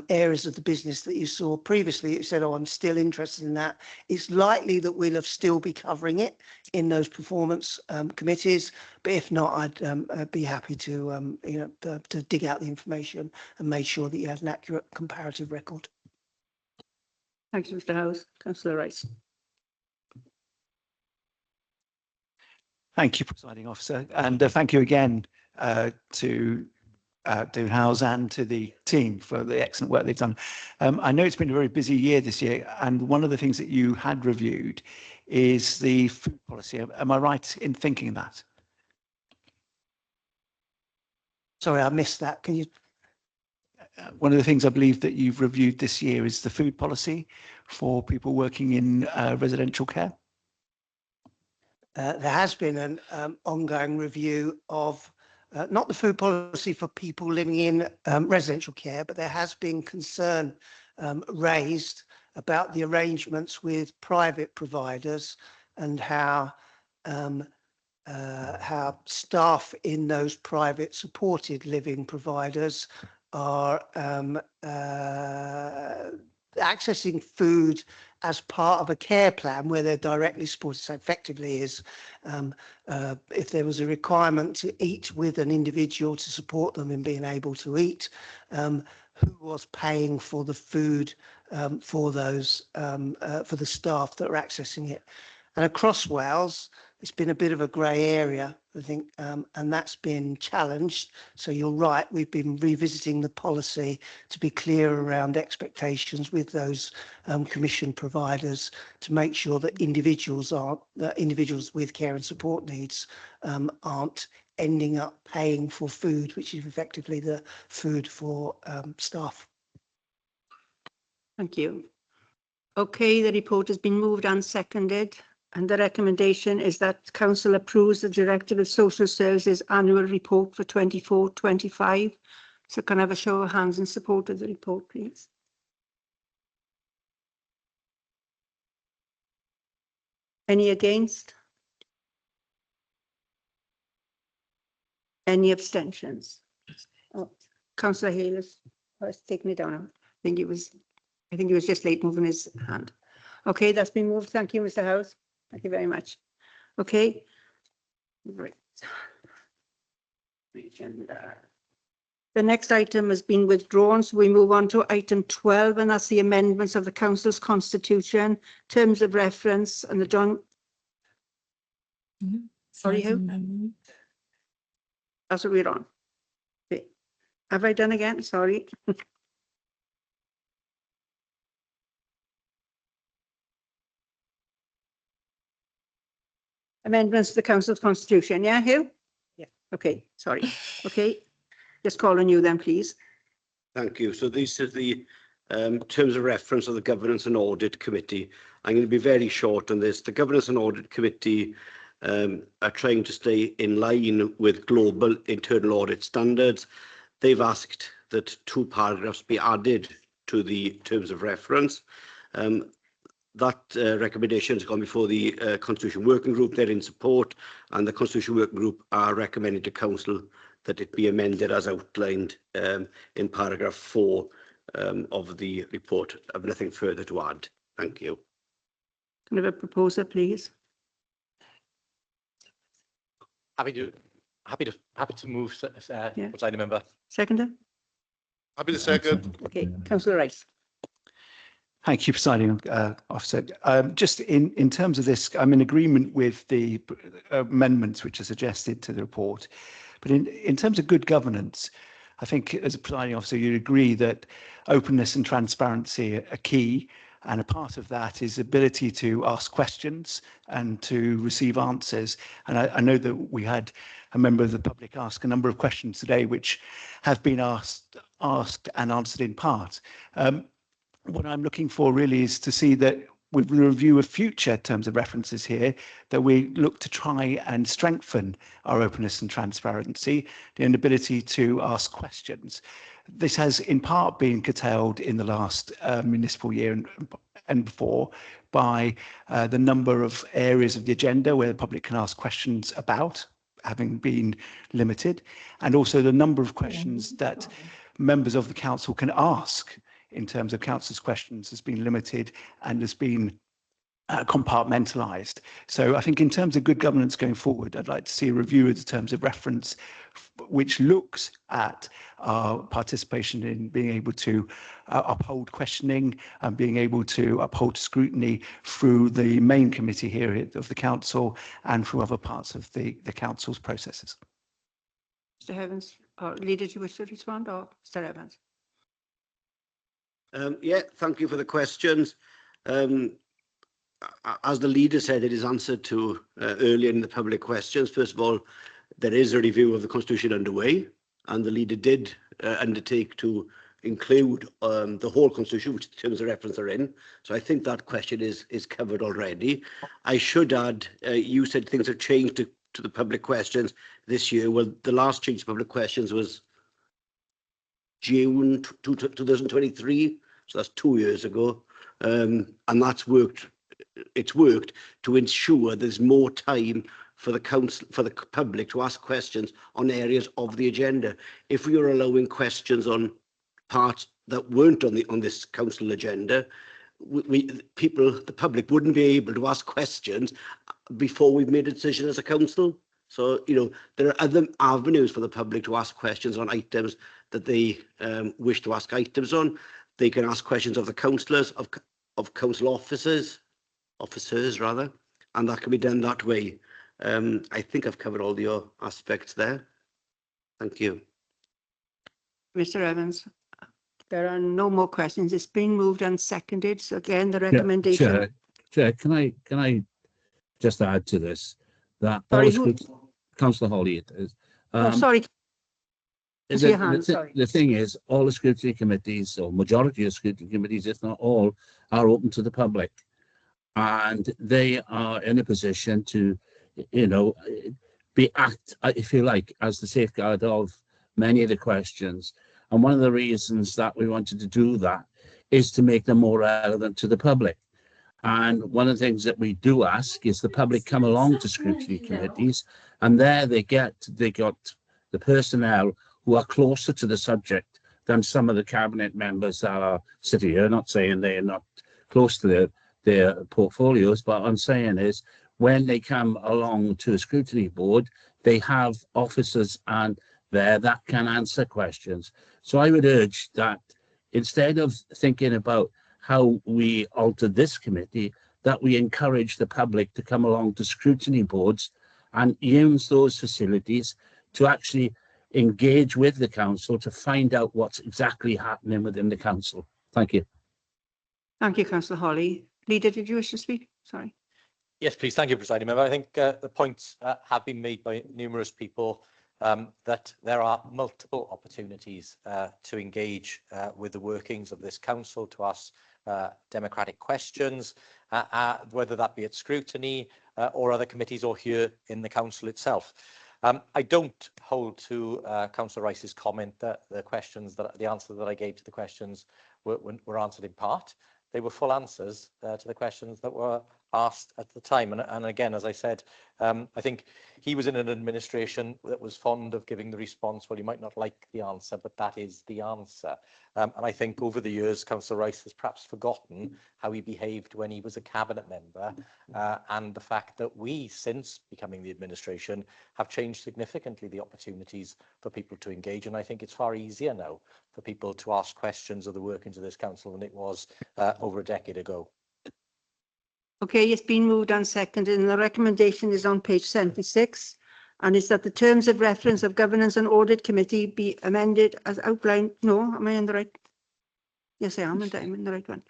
areas of the business that you saw previously, you said, oh, I'm still interested in that. It's likely that we'll have still be covering it in those performance committees. But if not, I'd be happy to, to dig out the information and make sure that you have an accurate comparative record. Thank you, Mr. Howes. Councillor Rice. Thank you, Presiding Officer, and thank you again to David Howes and to the team for the excellent work they've done. I know it's been a very busy year this year, and one of the things that you had reviewed is the food policy. Am I right in thinking that? Sorry, I missed that. Can you? One of the things I believe that you've reviewed this year is the food policy for people working in residential care. There has been an ongoing review of not the food policy for people living in residential care, but there has been concern raised about the arrangements with private providers and how staff in those private supported living providers are accessing food as part of a care plan where they're directly supported. So effectively is if there was a requirement to eat with an individual to support them in being able to eat, who was paying for the food for those for the staff that are accessing it. And across Wales, it's been a bit of a grey area, I think, and that's been challenged. So you're right, we've been revisiting the policy to be clear around expectations with those commission providers to make sure that individuals with care and support needs aren't ending up paying for food, which is effectively the food for staff. Thank you. Okay, the report has been moved and seconded. And the recommendation is that Council approves the Director of Social Services Annual Report for 24-25. So can I have a show of hands in support of the report, please? Any against? Any abstentions? Oh, Councillor Hale has taken it down. I think he was just late moving his hand. Okay, that's been moved. Thank you, Mr. Howes. Thank you very much. Okay. Right. The next item has been withdrawn, so we move on to item 12, and that's the amendments of the Council's Constitution, terms of reference, and the joint. Sorry, who? That's what we're on. Okay. Have I done again? Sorry. Amendments to the Council's Constitution. Yeah, Hugh? Yeah. Okay, sorry. Okay, just call on you then, please. Thank you. So this is the terms of reference of the Governance and Audit Committee. I'm going to be very short on this. The Governance and Audit Committee are trying to stay in line with global internal audit standards. They've asked that 2 paragraphs be added to the terms of reference. That recommendation has gone before the Constitution Working Group. They're in support, and the Constitution Working Group are recommending to Council that it be amended as outlined in paragraph 4 of the report. I have nothing further to add. Thank you. Can I have a proposer, please? Happy to move, Presiding Member. Seconder? Happy to second. Okay, Councillor Rice. Thank you, Presiding Officer. Just in terms of this, I'm in agreement with the amendments which are suggested to the report. But in terms of good governance, I think as a Presiding Officer, you'd agree that openness and transparency are key. And a part of that is ability to ask questions and to receive answers. And I know that we had a member of the public ask a number of questions today, which have been asked and answered in part. What I'm looking for really is to see that with the review of future terms of references here, that we look to try and strengthen our openness and transparency, the ability to ask questions. This has in part been curtailed in the last municipal year and before by the number of areas of the agenda where the public can ask questions about, having been limited, and also the number of questions that members of the council can ask in terms of councillors' questions has been limited and has been compartmentalised. So I think in terms of good governance going forward, I'd like to see a review of the terms of reference which looks at our participation in being able to uphold questioning and being able to uphold scrutiny through the main committee here of the council and through other parts of the council's processes. Mr Evans, or Leader, do you wish to respond, or Mr Evans? Yeah, thank you for the questions. As the leader said, it is answered to earlier in the public questions. First of all, there is a review of the Constitution underway, and the leader did undertake to include the whole Constitution, which the terms of reference are in. So I think that question is covered already. I should add, you said things have changed to the public questions this year. Well, the last change to public questions was June 2023, so that's 2 years ago, and that's worked. It's worked to ensure there's more time for the council, for the public to ask questions on areas of the agenda. If we were allowing questions on parts that weren't on this council agenda, the public wouldn't be able to ask questions before we've made a decision as a council. So, you know, there are other avenues for the public to ask questions on items that they wish to ask items on. They can ask questions of the councillors, of council officers rather, and that can be done that way. I think I've covered all your aspects there. Thank you. Mr Evans, there are no more questions. It's been moved and seconded. So again, the recommendation. Chair, can I just add to this that Sorry, Councillor Holly it is. Sorry. The thing is, all the scrutiny committees, or majority of scrutiny committees, if not all, are open to the public, and they are in a position to, you know, act, if you like, as the safeguard of many of the questions. And one of the reasons that we wanted to do that is to make them more relevant to the public. And one of the things that we do ask is the public come along to scrutiny committees, and there they got the personnel who are closer to the subject than some of the cabinet members that are sitting here. Not saying they're not close to their portfolios, but what I'm saying is when they come along to a scrutiny board, they have officers and there that can answer questions. So I would urge that instead of thinking about how we alter this committee, that we encourage the public to come along to scrutiny boards and use those facilities to actually engage with the council to find out what's exactly happening within the council. Thank you. Thank you, Councillor Holly. Leader, did you wish to speak? Sorry. Yes, please. Thank you, Presiding Member. I think the points have been made by numerous people that there are multiple opportunities to engage with the workings of this council, to ask democratic questions, whether that be at scrutiny or other committees or here in the council itself. I don't hold to Councillor Rice's comment that the answer that I gave to the questions were answered in part. They were full answers to the questions that were asked at the time. And again, as I said, I think he was in an administration that was fond of giving the response, well, you might not like the answer, but that is the answer. And I think over the years, Councillor Rice has perhaps forgotten how he behaved when he was a cabinet member, and the fact that we, since becoming the administration, have changed significantly the opportunities for people to engage. And I think it's far easier now for people to ask questions of the workings of this council than it was over a decade ago. Okay, it's been moved and seconded, and the recommendation is on page 76, and it's that the terms of reference of Governance and Audit Committee be amended as outlined. No, am I in the right? Yes, I am. I'm in the right one.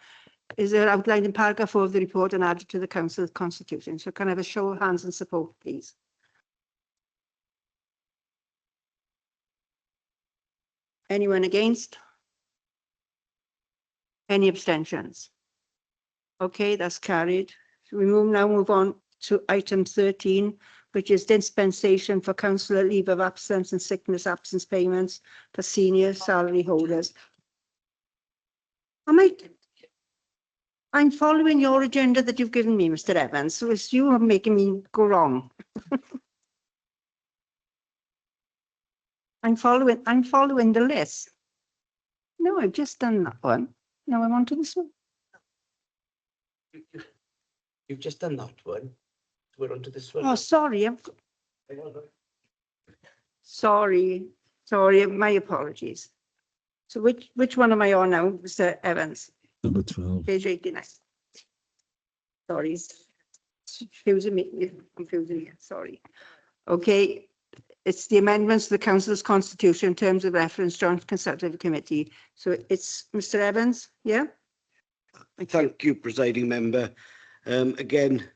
Is there outlined in paragraph 4 of the report and added to the council's constitution? So can I have a show of hands and support, please? Anyone against? Any abstentions? Okay, that's carried. So we now move on to item 13, which is dispensation for councillor leave of absence and sickness absence payments for senior salary holders. I'm following your agenda that you've given me, Mr. Evans, so it's you are making me go wrong. I'm following the list. No, I've just done that one. Now I'm on to this one. You've just done that one. We're on to this one. Oh, sorry. Sorry, my apologies. So which one am I on now, Mr. Evans? Number 12. Page 89. Sorry. Confusing me. Sorry. Okay. It's the amendments to the council's constitution in terms of reference joint consultative committee. So it's Mr. Evans, yeah? Thank you, presiding member. Again,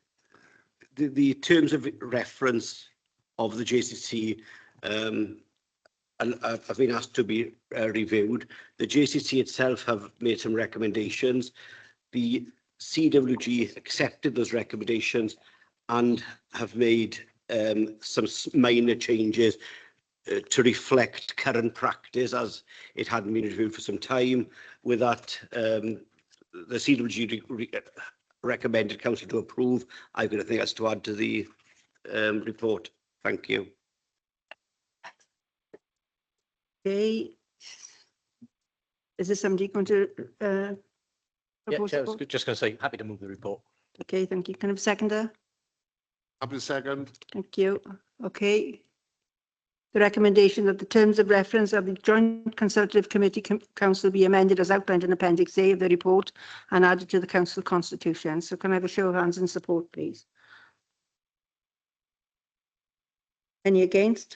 the terms of reference of the JCC have been asked to be reviewed. The JCC itself have made some recommendations. The CWG accepted those recommendations and have made some minor changes to reflect current practice, as it hadn't been reviewed for some time. With that, the CWG recommended council to approve. I've got nothing else to add to the report. Thank you. Okay. Is there somebody going to Yeah, propose? Chair, I was just going to say, happy to move the report. Okay, thank you. Can I have a seconder? Happy to second. Thank you. Okay. The recommendation that the terms of reference of the Joint Consultative Committee Council be amended as outlined in Appendix A of the report and added to the council constitution. So can I have a show of hands in support, please? Any against?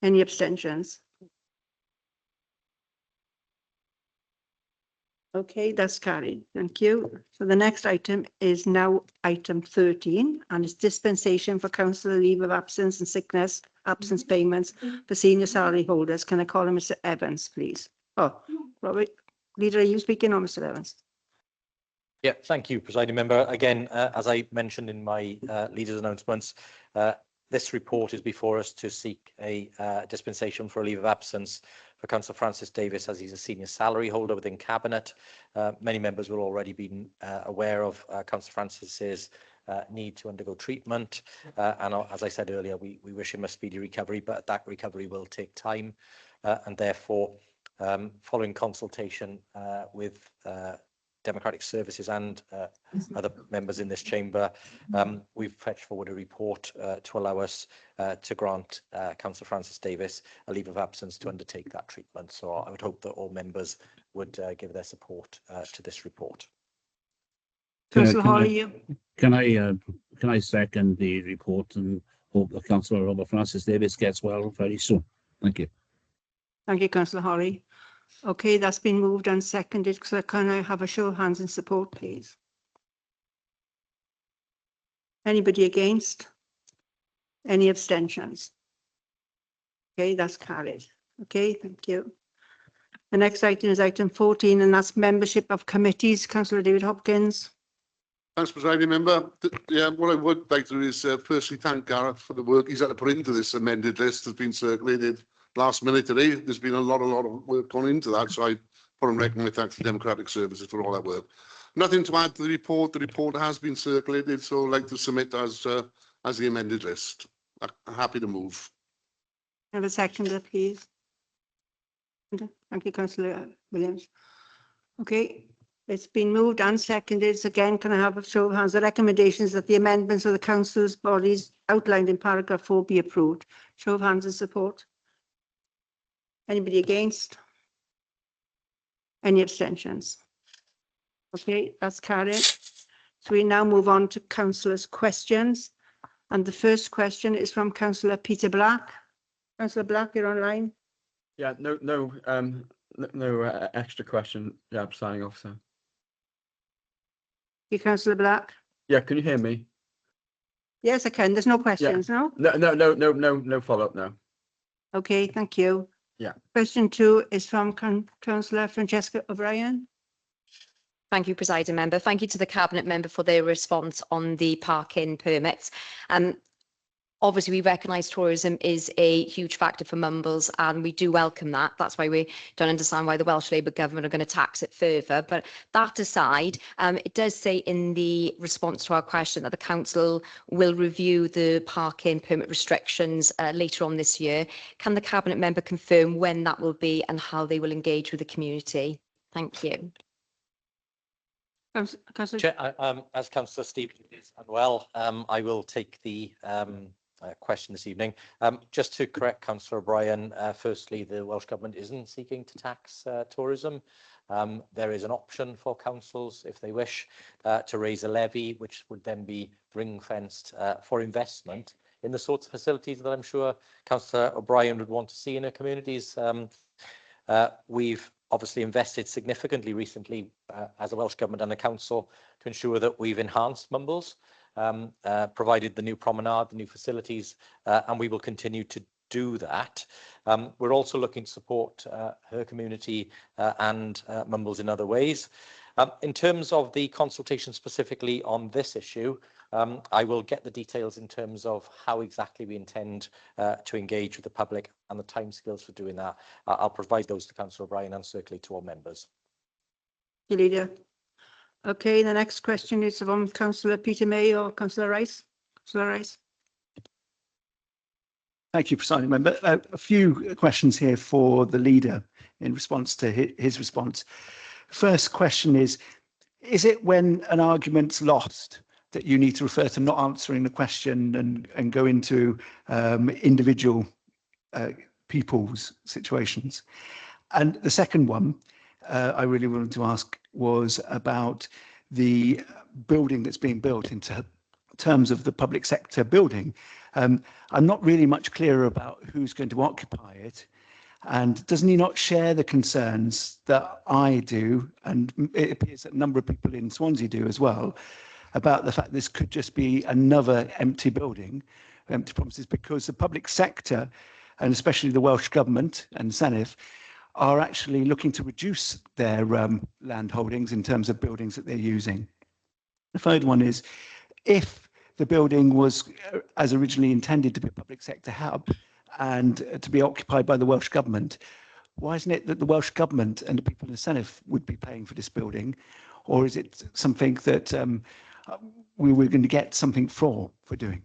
Any abstentions? Okay, that's carried. Thank you. So the next item is now item 13, and it's dispensation for councillor leave of absence and sickness absence payments for senior salary holders. Can I call him Mr. Evans, please? Oh, Robert, Leader, are you speaking or Mr. Evans? Yeah, thank you, presiding member. Again, as I mentioned in my leader's announcements, this report is before us to seek a dispensation for a leave of absence for Councillor Francis Davis, as he's a senior salary holder within Cabinet. Many members will already be aware of Councillor Francis's need to undergo treatment. And as I said earlier, we wish him a speedy recovery, but that recovery will take time. And therefore, following consultation with Democratic Services and other members in this chamber, we've fetched forward a report to allow us to grant Councillor Francis Davis a leave of absence to undertake that treatment. So I would hope that all members would give their support to this report. Councillor Hawley, Can I second the report and hope that Councillor Robert Francis Davis gets well very soon? Thank you. Thank you, Councillor Hawley. Okay, that's been moved and seconded. So can I have a show of hands in support, please? Anybody against? Any abstentions? Okay, that's carried. Okay, thank you. The next item is item 14, and that's membership of committees. Councillor David Hopkins. Thanks, presiding member. Yeah, what I would like to do is firstly thank Gareth for the work he's had to put into this amended list that's been circulated last minute today. There's been a lot of work gone into that, so I put and recommend thanks to Democratic Services for all that work. Nothing to add to the report. The report has been circulated, so I'd like to submit as the amended list. I'm happy to move. Have a seconder, please. Thank you, Councillor Williams. Okay, it's been moved and seconded. So again, can I have a show of hands? The recommendations that the amendments of the council's bodies outlined in paragraph 4 be approved. Show of hands in support. Anybody against? Any abstentions? Okay, that's carried. So we now move on to councillors' questions. And the first question is from Councillor Peter Black. Councillor Black, you're online. Yeah, no extra question. Yeah, presiding officer. You, Councillor Black. Yeah, can you hear me? Yes, I can. There's no questions, no? No follow-up, no. Okay, thank you. Yeah. Question 2 is from Councillor Francesca O'Brien. Thank you, presiding member. Thank you to the cabinet member for their response on the parking permits. Obviously, we recognise tourism is a huge factor for Mumbles, and we do welcome that. That's why we don't understand why the Welsh Labour government are going to tax it further. But that aside, it does say in the response to our question that the council will review the parking permit restrictions later on this year. Can the cabinet member confirm when that will be and how they will engage with the community? Thank you. Chair, as Councillor Stevens is unwell, I will take the question this evening. Just to correct Councillor O'Brien, firstly, the Welsh Government isn't seeking to tax tourism. There is an option for councils, if they wish, to raise a levy, which would then be ring-fenced for investment in the sorts of facilities that I'm sure Councillor O'Brien would want to see in her communities. We've obviously invested significantly recently as a Welsh Government and the Council to ensure that we've enhanced Mumbles, provided the new promenade, the new facilities, and we will continue to do that. We're also looking to support her community and Mumbles in other ways. In terms of the consultation specifically on this issue, I will get the details in terms of how exactly we intend to engage with the public and the timescales for doing that. I'll provide those to Councillor O'Brien and circulate to all members. Leader. Okay, the next question is from Councillor Peter May or Councillor Rice. Councillor Rice. Thank you, presiding member. A few questions here for the leader in response to his response. First question is it when an argument's lost that you need to refer to not answering the question and go into individual people's situations? And the second one I really wanted to ask was about the building that's being built in terms of the public sector building. I'm not really much clearer about who's going to occupy it. And doesn't he not share the concerns that I do, and it appears that a number of people in Swansea do as well, about the fact this could just be another empty building, empty promises, because the public sector, and especially the Welsh Government and Senedd, are actually looking to reduce their land holdings in terms of buildings that they're using. The third one is, if the building was as originally intended to be a public sector hub and to be occupied by the Welsh Government, why isn't it that the Welsh Government and the people in the Senedd would be paying for this building? Or is it something that we were going to get something for doing?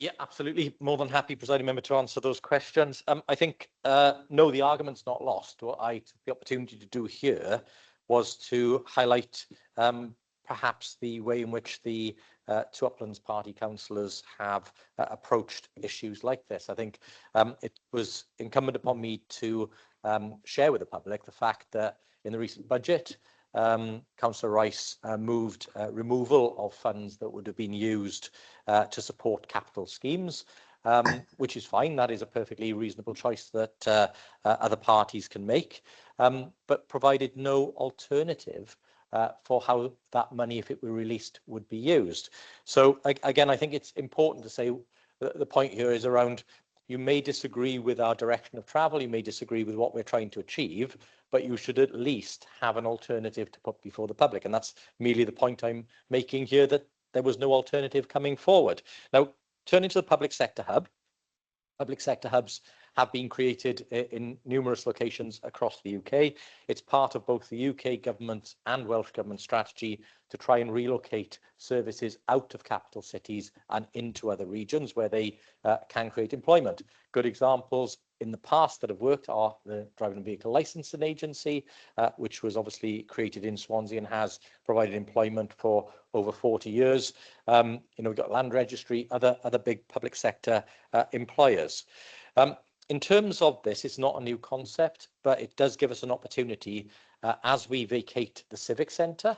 Yeah, absolutely. More than happy, presiding member, to answer those questions. I think, no, the argument's not lost. What I took the opportunity to do here was to highlight perhaps the way in which the two Uplands Party councillors have approached issues like this. I think it was incumbent upon me to share with the public the fact that in the recent budget, Councillor Rice moved removal of funds that would have been used to support capital schemes, which is fine. That is a perfectly reasonable choice that other parties can make, but provided no alternative for how that money, if it were released, would be used. So again, I think it's important to say that the point here is around, you may disagree with our direction of travel, you may disagree with what we're trying to achieve, but you should at least have an alternative to put before the public. And that's merely the point I'm making here, that there was no alternative coming forward. Now, turning to the public sector hub, public sector hubs have been created in numerous locations across the UK. It's part of both the UK government and Welsh government strategy to try and relocate services out of capital cities and into other regions where they can create employment. Good examples in the past that have worked are the Driving and Vehicle Licensing Agency, which was obviously created in Swansea and has provided employment for over 40 years. We've got Land Registry, other big public sector employers. In terms of this, it's not a new concept, but it does give us an opportunity as we vacate the Civic Centre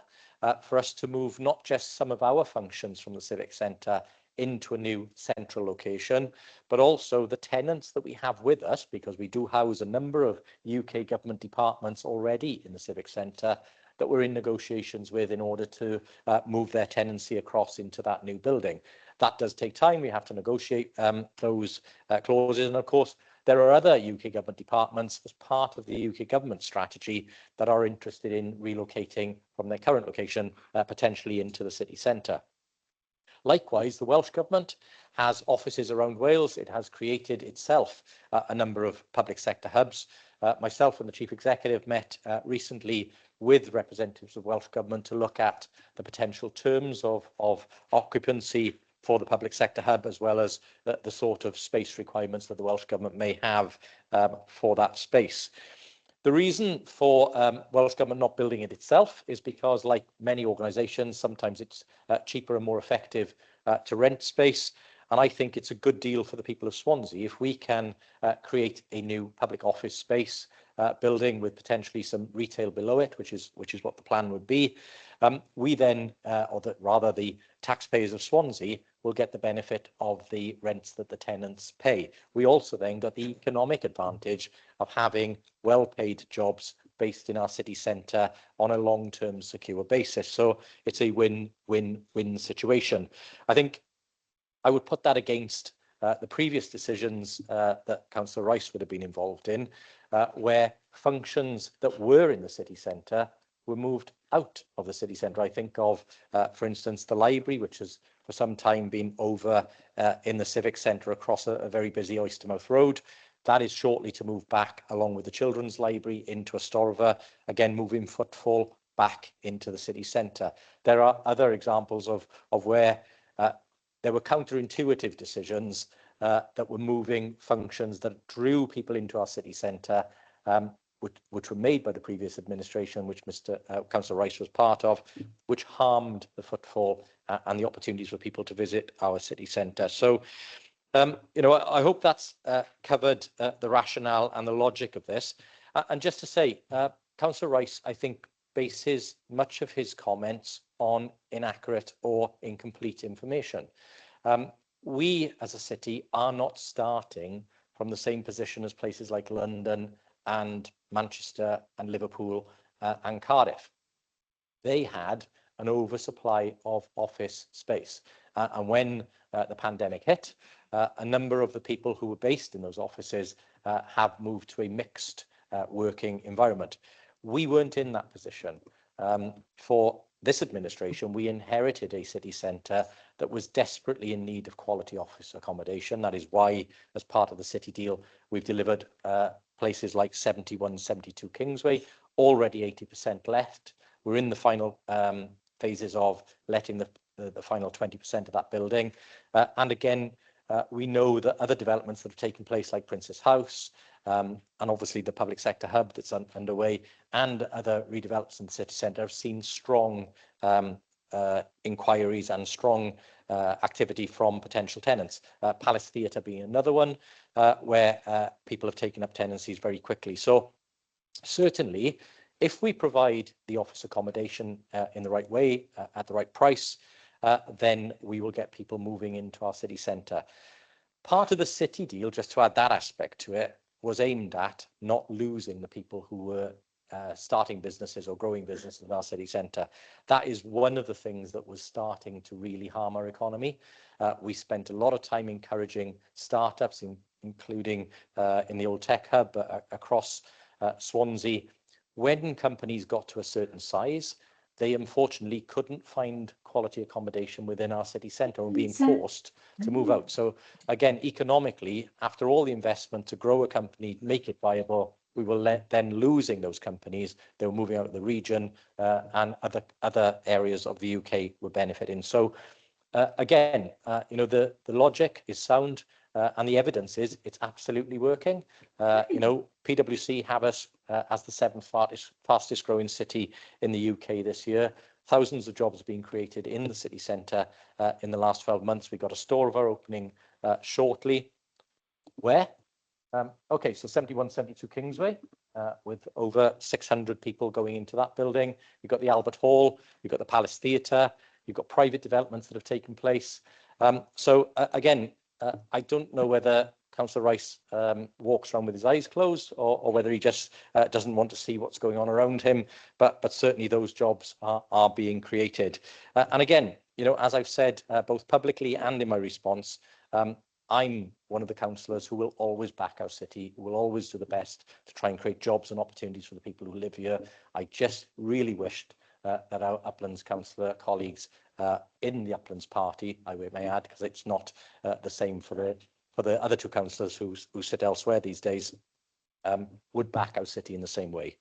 for us to move not just some of our functions from the Civic Centre into a new central location, but also the tenants that we have with us, because we do house a number of UK government departments already in the Civic Centre that we're in negotiations with in order to move their tenancy across into that new building. That does take time. We have to negotiate those clauses. And of course, there are other UK government departments as part of the UK government strategy that are interested in relocating from their current location potentially into the city centre. Likewise, the Welsh Government has offices around Wales. It has created itself a number of public sector hubs. Myself and the Chief Executive met recently with representatives of Welsh Government to look at the potential terms of occupancy for the public sector hub, as well as the sort of space requirements that the Welsh Government may have for that space. The reason for Welsh Government not building it itself is because, like many organisations, sometimes it's cheaper and more effective to rent space. And I think it's a good deal for the people of Swansea if we can create a new public office space building with potentially some retail below it, which is what the plan would be. We then, rather the taxpayers of Swansea, will get the benefit of the rents that the tenants pay. We also then got the economic advantage of having well-paid jobs based in our city centre on a long-term secure basis. So it's a win-win-win situation. I think I would put that against the previous decisions that Councillor Rice would have been involved in, where functions that were in the city centre were moved out of the city centre. I think of, for instance, the library, which has for some time been over in the civic centre across a very busy Oystermouth Road. That is shortly to move back, along with the children's library, into Astorfa, again moving footfall back into the city centre. There are other examples of where there were counterintuitive decisions that were moving functions that drew people into our city centre, which were made by the previous administration, which Councillor Rice was part of, which harmed the footfall and the opportunities for people to visit our city centre. So, I hope that's covered the rationale and the logic of this. And just to say, Councillor Rice, I think, bases much of his comments on inaccurate or incomplete information. We, as a city, are not starting from the same position as places like London and Manchester and Liverpool and Cardiff. They had an oversupply of office space. And when the pandemic hit, a number of the people who were based in those offices have moved to a mixed working environment. We weren't in that position. For this administration, we inherited a city centre that was desperately in need of quality office accommodation. That is why, as part of the city deal, we've delivered places like 71, 72 Kingsway, already 80% left. We're in the final phases of letting the final 20% of that building. And again, we know that other developments that have taken place, like Princess House, and obviously the public sector hub that's underway, and other redevelopments in the city centre, have seen strong inquiries and strong activity from potential tenants. Palace Theatre being another one, where people have taken up tenancies very quickly. So certainly, if we provide the office accommodation in the right way, at the right price, then we will get people moving into our city centre. Part of the city deal, just to add that aspect to it, was aimed at not losing the people who were starting businesses or growing businesses in our city centre. That is one of the things that was starting to really harm our economy. We spent a lot of time encouraging startups, including in the old tech hub across Swansea. When companies got to a certain size, they unfortunately couldn't find quality accommodation within our city centre and were being forced to move out. So again, economically, after all the investment to grow a company, make it viable, we will then losing those companies. They were moving out of the region, and other areas of the UK were benefiting. So again, the logic is sound, and the evidence is it's absolutely working. PwC have us as the seventh fastest growing city in the UK this year. Thousands of jobs being created in the city centre in the last 12 months. We've got a store of our opening shortly. Where? Okay, so 7172 Kingsway, with over 600 people going into that building. You've got the Albert Hall, you've got the Palace Theatre, you've got private developments that have taken place. Again, I don't know whether Councillor Rice walks around with his eyes closed, or whether he just doesn't want to see what's going on around him, but certainly those jobs are being created. And again, as I've said, both publicly and in my response, I'm one of the councillors who will always back our city, who will always do the best to try and create jobs and opportunities for the people who live here. I just really wished that our Uplands councillor colleagues in the Uplands party, I may add, because it's not the same for the other two councillors who sit elsewhere these days, would back our city in the same way.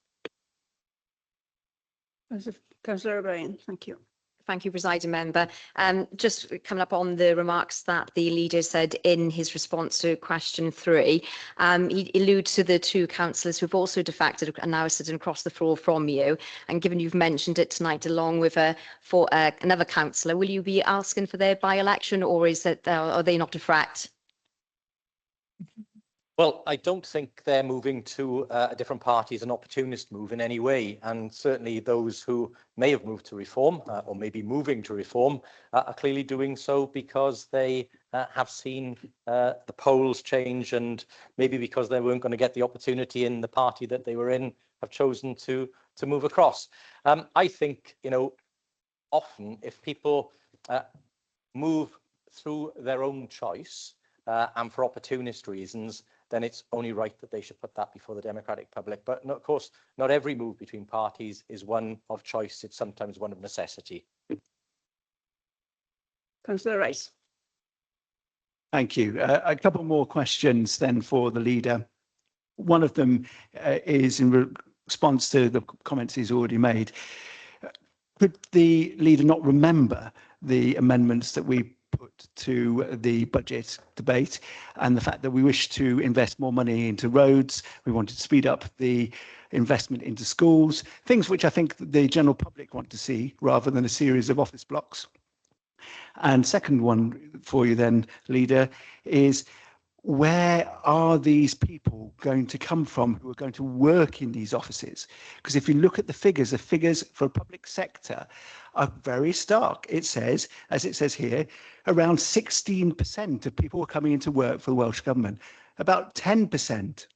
Councillor O'Brien, thank you. Thank you, Presiding Member. Just coming up on the remarks that the leader said in his response to question 3, he alludes to the two councillors who've also defected and now sitting across the floor from you. And given you've mentioned it tonight, along with another councillor, will you be asking for their by-election, or are they not a threat? Well, I don't think they're moving to a different party as an opportunist move in any way. And certainly those who may have moved to Reform or maybe moving to Reform are clearly doing so because they have seen the polls change, and maybe because they weren't going to get the opportunity in the party that they were in, have chosen to move across. I think, often if people move through their own choice and for opportunist reasons, then it's only right that they should put that before the democratic public. But of course, not every move between parties is one of choice. It's sometimes one of necessity. Councillor Rice. Thank you. A couple more questions then for the leader. One of them is in response to the comments he's already made. Could the leader not remember the amendments that we put to the budget debate, and the fact that we wish to invest more money into roads, we wanted to speed up the investment into schools, things which I think the general public want to see rather than a series of office blocks? And second one for you then, leader, is where are these people going to come from who are going to work in these offices? Because if you look at the figures for public sector are very stark. It says, as it says here, around 16% of people are coming into work for the Welsh Government. About 10%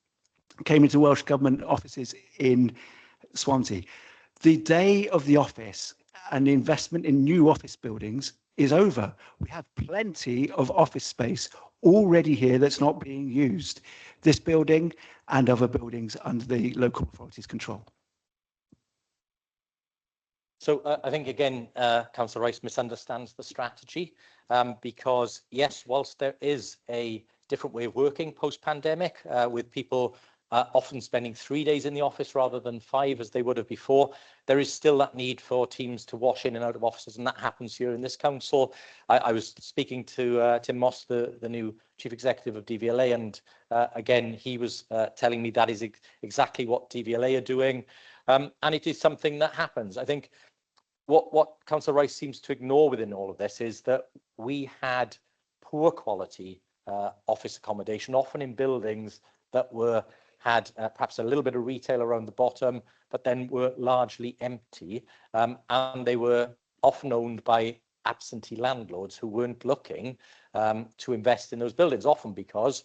came into Welsh Government offices in Swansea. The day of the office and the investment in new office buildings is over. We have plenty of office space already here that's not being used. This building and other buildings under the local authorities' control. So I think, again, Councillor Rice misunderstands the strategy because, yes, whilst there is a different way of working post-pandemic with people often spending 3 days in the office rather than 5 as they would have before, there is still that need for teams to wash in and out of offices, and that happens here in this council. I was speaking to Tim Moss, the new Chief Executive of DVLA, and again, he was telling me that is exactly what DVLA are doing, and it is something that happens. I think what Councillor Rice seems to ignore within all of this is that we had poor quality office accommodation, often in buildings that had perhaps a little bit of retail around the bottom, but then were largely empty, and they were often owned by absentee landlords who weren't looking to invest in those buildings, often because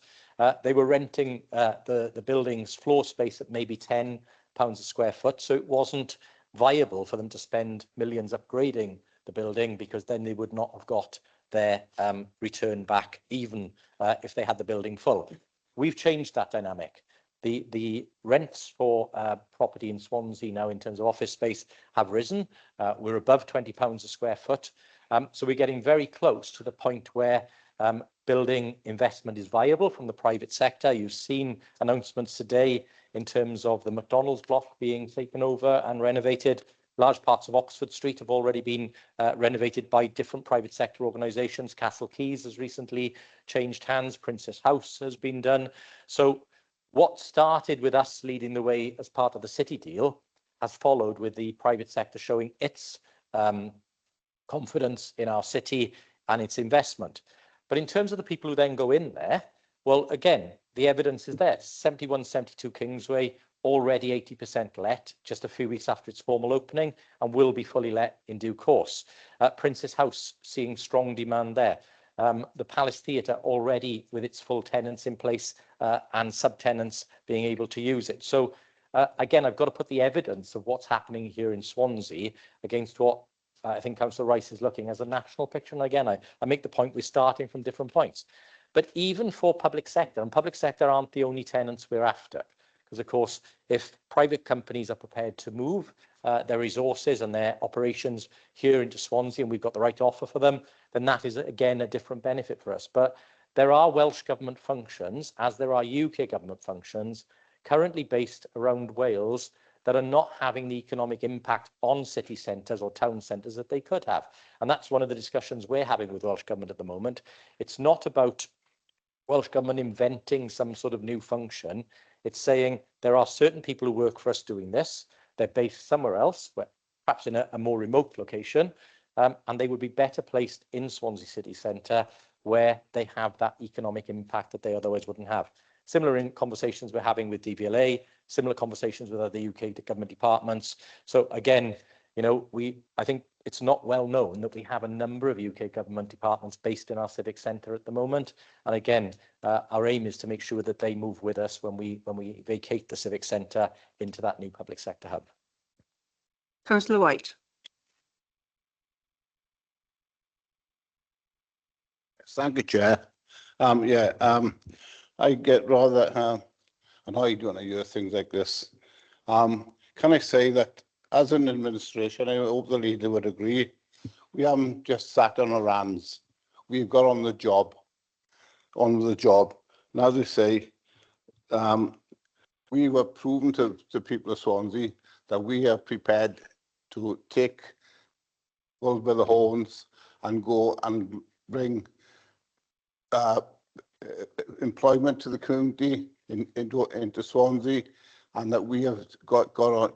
they were renting the building's floor space at maybe £10 a square foot, so it wasn't viable for them to spend millions upgrading the building, because then they would not have got their return back, even if they had the building full. We've changed that dynamic. The rents for property in Swansea now in terms of office space have risen. We're above £20 a square foot. So we're getting very close to the point where building investment is viable from the private sector. You've seen announcements today in terms of the McDonald's block being taken over and renovated. Large parts of Oxford Street have already been renovated by different private sector organisations. Castle Quays has recently changed hands. Princess House has been done. So what started with us leading the way as part of the city deal has followed with the private sector showing its confidence in our city and its investment. But in terms of the people who then go in there, well, again, the evidence is there. 71, 72 Kingsway, already 80% let just a few weeks after its formal opening, and will be fully let in due course. Princess House seeing strong demand there. The Palace Theatre already with its full tenants in place and subtenants being able to use it. So again, I've got to put the evidence of what's happening here in Swansea against what I think Councillor Rice is looking as a national picture. And again, I make the point we're starting from different points. But even for public sector, and public sector aren't the only tenants we're after. Because, of course, if private companies are prepared to move their resources and their operations here into Swansea, and we've got the right offer for them, then that is, again, a different benefit for us. But there are Welsh Government functions, as there are UK Government functions, currently based around Wales that are not having the economic impact on city centres or town centres that they could have. And that's one of the discussions we're having with Welsh Government at the moment. It's not about Welsh Government inventing some sort of new function. It's saying there are certain people who work for us doing this. They're based somewhere else, perhaps in a more remote location, and they would be better placed in Swansea city centre where they have that economic impact that they otherwise wouldn't have. Similar in conversations we're having with DVLA, similar conversations with other UK government departments. So again, you know, I think it's not well known that we have a number of UK government departments based in our civic centre at the moment. And again, our aim is to make sure that they move with us when we vacate the civic centre into that new public sector hub. Councillor White. Thank you, Chair. I get rather annoyed when I hear things like this. Can I say that as an administration, I hope the leader would agree, we haven't just sat on our hands. We've got on the job. Now they say, we were proven to the people of Swansea that we are prepared to take bulls by the horns and go and bring employment to the community into Swansea, and that we have got on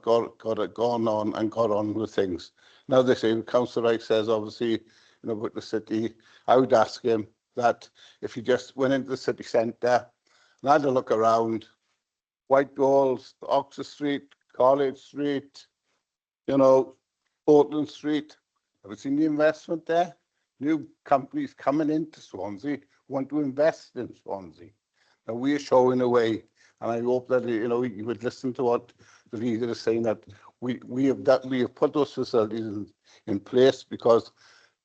with things. Now they say, Councillor Rice says, obviously, you know, about the city. I would ask him that if he just went into the city centre and had a look around, Whitehall, Oxford Street, College Street, you know, Portland Street, have you seen the investment there? New companies coming into Swansea want to invest in Swansea. Now we are showing a way, and I hope that you know you would listen to what the leader is saying, that we have put those facilities in place because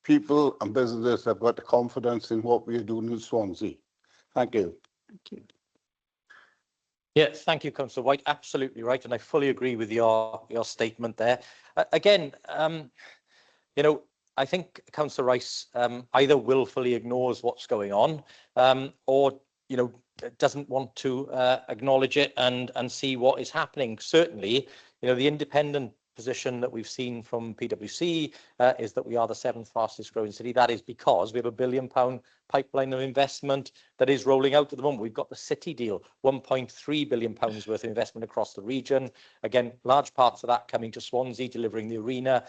people and businesses have got the confidence in what we are doing in Swansea. Thank you. Thank you. Yeah, thank you, Councillor White. Absolutely right, and I fully agree with your statement there. Again, you know, I think Councillor Rice either willfully ignores what's going on, or you know, doesn't want to acknowledge it and see what is happening. Certainly, you know, the independent position that we've seen from PwC is that we are the 7th fastest growing city. That is because we have £1 billion pipeline of investment that is rolling out at the moment. We've got the city deal, £1.3 billion worth of investment across the region. Again, large parts of that coming to Swansea, delivering the arena,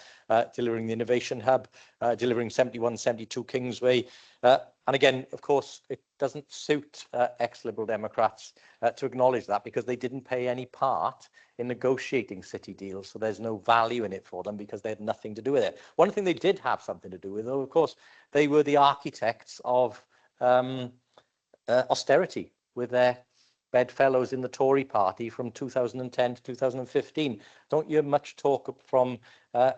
delivering the innovation hub, delivering 71, 72 Kingsway. And again, of course, it doesn't suit ex-Liberal Democrats to acknowledge that, because they didn't play any part in negotiating city deals. So there's no value in it for them because they had nothing to do with it. One thing they did have something to do with, though, of course, they were the architects of austerity with their bedfellows in the Tory party from 2010 to 2015. Don't hear much talk from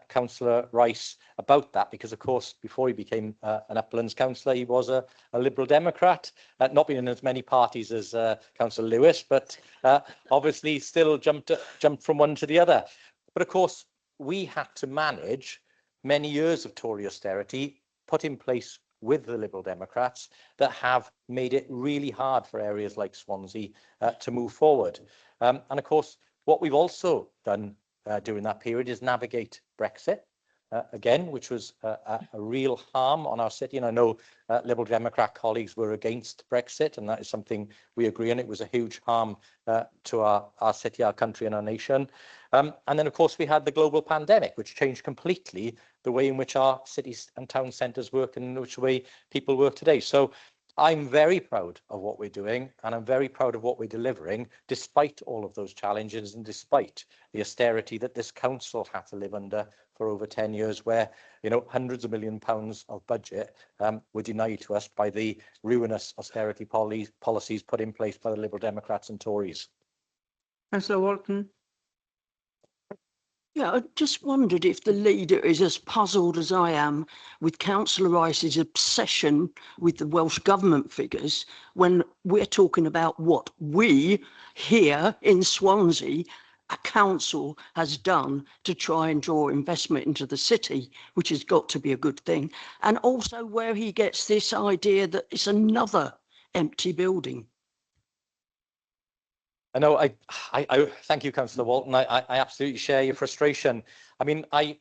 Councillor Rice about that, because of course before he became an Uplands councillor he was a Liberal Democrat, not been in as many parties as Councillor Lewis, but obviously still jumped from one to the other. But of course we had to manage many years of Tory austerity put in place with the Liberal Democrats that have made it really hard for areas like Swansea to move forward. And of course, what we've also done during that period is navigate Brexit, again, which was a real harm on our city. And I know Liberal Democrat colleagues were against Brexit, and that is something we agree on. It was a huge harm to our city, our country and our nation. And then, of course, we had the global pandemic, which changed completely the way in which our cities and town centres work and in which way people work today. So I'm very proud of what we're doing, and I'm very proud of what we're delivering, despite all of those challenges and despite the austerity that this council had to live under for over 10 years, where, you know, hundreds of £1 million of budget were denied to us by the ruinous austerity policies put in place by the Liberal Democrats and Tories. Councillor Walton. Yeah, I just wondered if the leader is as puzzled as I am with Councillor Rice's obsession with the Welsh Government figures when we're talking about what we here in Swansea, a council, has done to try and draw investment into the city, which has got to be a good thing. And also where he gets this idea that it's another empty building. I know. I thank you, Councillor Walton. I absolutely share your frustration. I mean, I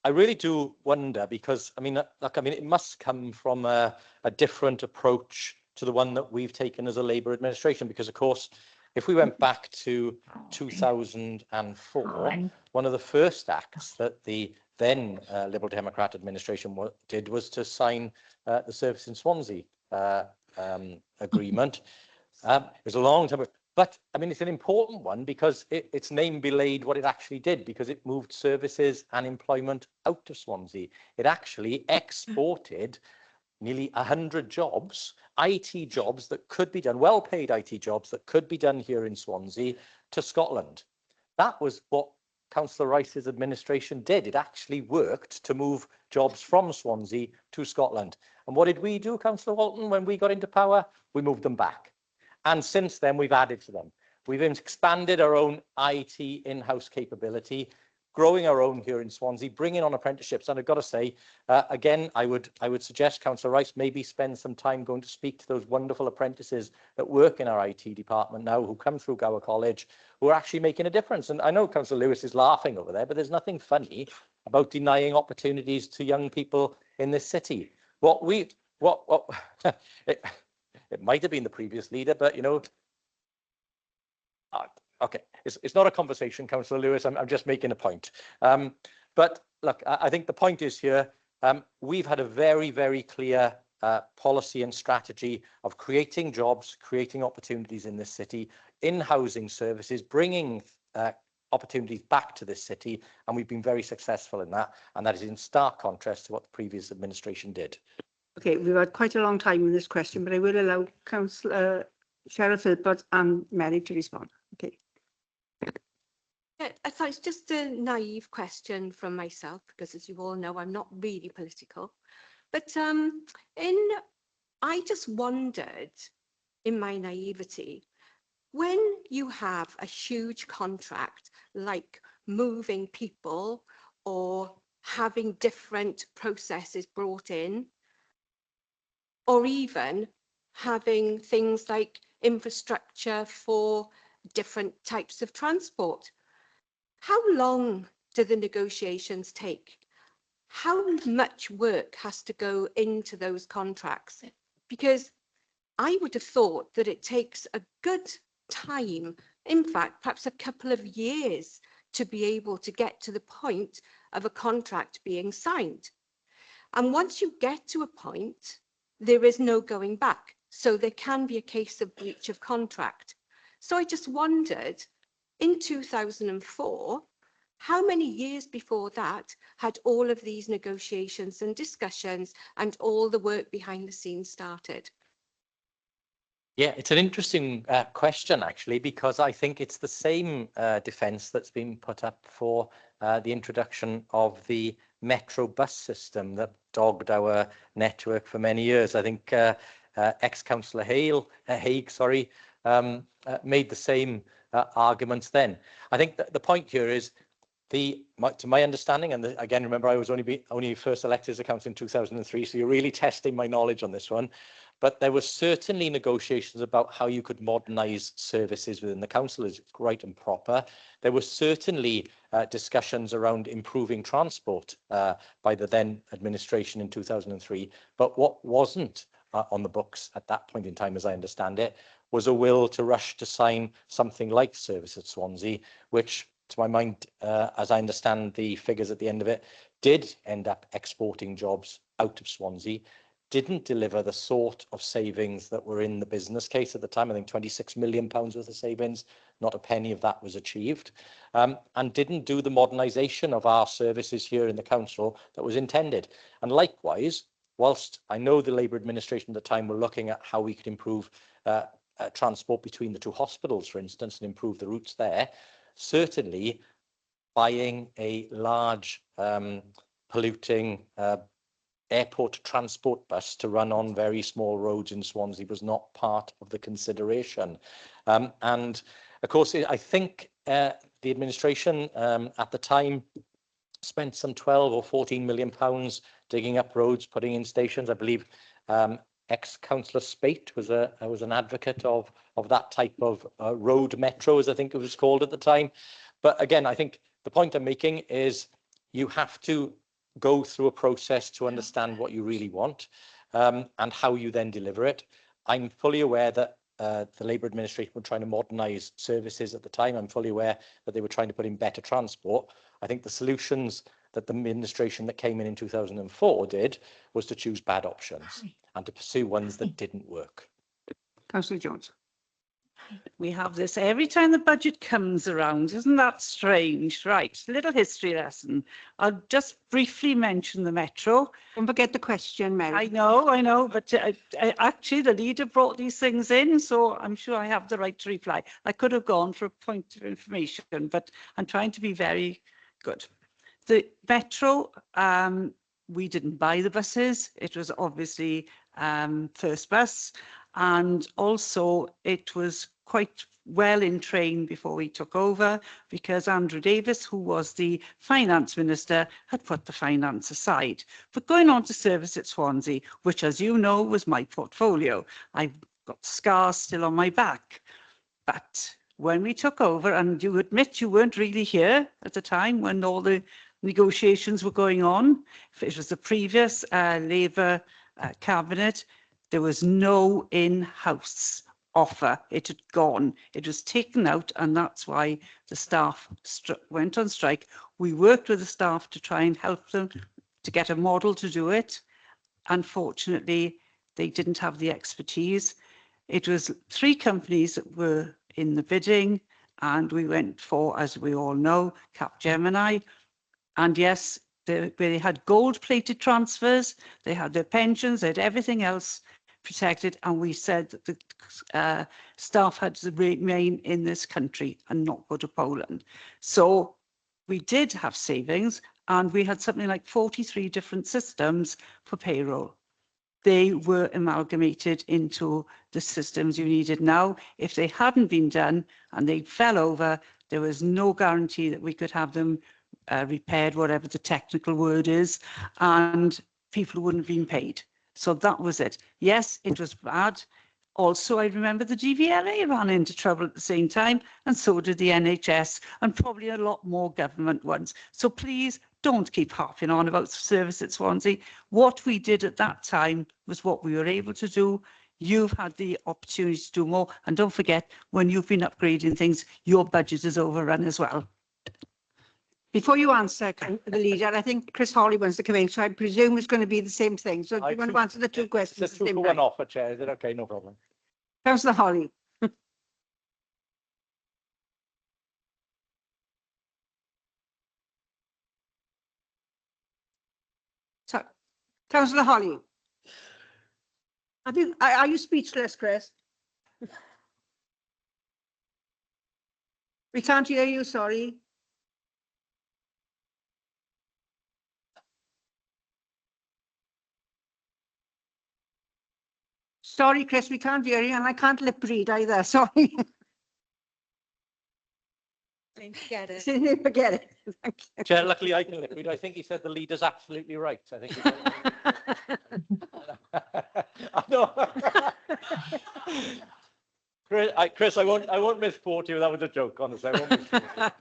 really do wonder, because I mean, it must come from a different approach to the one that we've taken as a Labour administration. Because of course, if we went back to 2004, one of the first acts that the then Liberal Democrat administration did was to sign the Service in Swansea agreement. It was a long time ago. But I mean, it's an important one because its name belayed what it actually did, because it moved services and employment out of Swansea. It actually exported nearly 100 jobs, IT jobs that could be done, well-paid IT jobs that could be done here in Swansea, to Scotland. That was what Councillor Rice's administration did. It actually worked to move jobs from Swansea to Scotland. And what did we do, Councillor Walton, when we got into power? We moved them back. And since then, we've added to them. We've expanded our own IT in-house capability, growing our own here in Swansea, bringing on apprenticeships. And I've got to say, again, I would suggest Councillor Rice maybe spend some time going to speak to those wonderful apprentices that work in our IT department now, who come through Gower College, who are actually making a difference. And I know Councillor Lewis is laughing over there, but there's nothing funny about denying opportunities to young people in this city. It might have been the previous leader, but, you know, okay, it's not a conversation, Councillor Lewis. I'm just making a point. But look, I think the point is here, we've had a very, very clear policy and strategy of creating jobs, creating opportunities in this city, in housing services, bringing opportunities back to this city, and we've been very successful in that. And that is in stark contrast to what the previous administration did. Okay, we've had quite a long time in this question, but I will allow Councillor Cheryl Philpott and Mary to respond. Okay. I thought it's just a naive question from myself, because as you all know, I'm not really political. But I just wondered, in my naivety, when you have a huge contract like moving people or having different processes brought in, or even having things like infrastructure for different types of transport, how long do the negotiations take? How much work has to go into those contracts? Because I would have thought that it takes a good time, in fact, perhaps a couple of years, to be able to get to the point of a contract being signed. And once you get to a point, there is no going back. So there can be a case of breach of contract. So I just wondered, in 2004, how many years before that had all of these negotiations and discussions and all the work behind the scenes started? Yeah, it's an interesting question, actually, because I think it's the same defence that's been put up for the introduction of the metro bus system that dogged our network for many years. I think ex-councillor Haig, made the same arguments then. I think that the point here is, to my understanding, and again, remember, I was only first elected as a councillor in 2003, so you're really testing my knowledge on this one. But there were certainly negotiations about how you could modernise services within the council, is right and proper. There were certainly discussions around improving transport by the then administration in 2003. But what wasn't on the books at that point in time, as I understand it, was a will to rush to sign something like Service at Swansea, which, to my mind, as I understand the figures at the end of it, did end up exporting jobs out of Swansea, didn't deliver the sort of savings that were in the business case at the time. I think £26 million worth of savings, not a penny of that was achieved, and didn't do the modernisation of our services here in the council that was intended. And likewise, whilst I know the Labour administration at the time were looking at how we could improve transport between the two hospitals, for instance, and improve the routes there, certainly buying a large polluting airport transport bus to run on very small roads in Swansea was not part of the consideration. And of course, I think the administration at the time spent some 12 or 14 million pounds digging up roads, putting in stations. I believe ex-councillor Spate was an advocate of that type of road metro, as I think it was called at the time. But again, I think the point I'm making is you have to go through a process to understand what you really want and how you then deliver it. I'm fully aware that the Labour administration were trying to modernise services at the time. I'm fully aware that they were trying to put in better transport. I think the solutions that the administration that came in 2004 did was to choose bad options and to pursue ones that didn't work. Councillor Jones. We have this every time the budget comes around. Isn't that strange? Right, little history lesson. I'll just briefly mention the metro. Don't forget the question, Mary. I know, but actually the leader brought these things in, so I'm sure I have the right to reply. I could have gone for a point of information, but I'm trying to be very good. The metro, we didn't buy the buses. It was obviously First Bus, and also it was quite well in train before we took over, because Andrew Davis, who was the finance minister, had put the finance aside. But going on to Service at Swansea, which, as you know, was my portfolio. I've got scars still on my back. But when we took over, and you admit you weren't really here at the time when all the negotiations were going on, it was the previous Labour cabinet, there was no in-house offer. It had gone. It was taken out, and that's why the staff went on strike. We worked with the staff to try and help them to get a model to do it. Unfortunately, they didn't have the expertise. It was 3 companies that were in the bidding, and we went for, as we all know, Capgemini. And yes, they had gold-plated transfers, they had their pensions, they had everything else protected, and we said that the staff had to remain in this country and not go to Poland. So we did have savings, and we had something like 43 different systems for payroll. They were amalgamated into the systems you needed now. If they hadn't been done and they fell over, there was no guarantee that we could have them repaired, whatever the technical word is, and people wouldn't have been paid. So that was it. Yes, it was bad. Also, I remember the DVLA ran into trouble at the same time, and so did the NHS, and probably a lot more government ones. So please don't keep harping on about Service at Swansea. What we did at that time was what we were able to do. You've had the opportunity to do more. And don't forget, when you've been upgrading things, your budget is overrun as well. Before you answer, the leader, I think Chris Hawley wants to come in, so I presume it's going to be the same thing. So do you want to answer the 2 questions? It's a 2-for-1 offer, Chair. Is it okay? No problem. Councillor Hawley. So, Councillor Hawley. Are you speechless, Chris? We can't hear you, sorry. Sorry, Chris, we can't hear you and I can't lip read either. Sorry. Forget it. Forget it. Thank you. Chair, luckily I can lip read. I think he said the leader's absolutely right. I think. I know. Chris, I won't misquote you. That was a joke, honestly. I won't misquote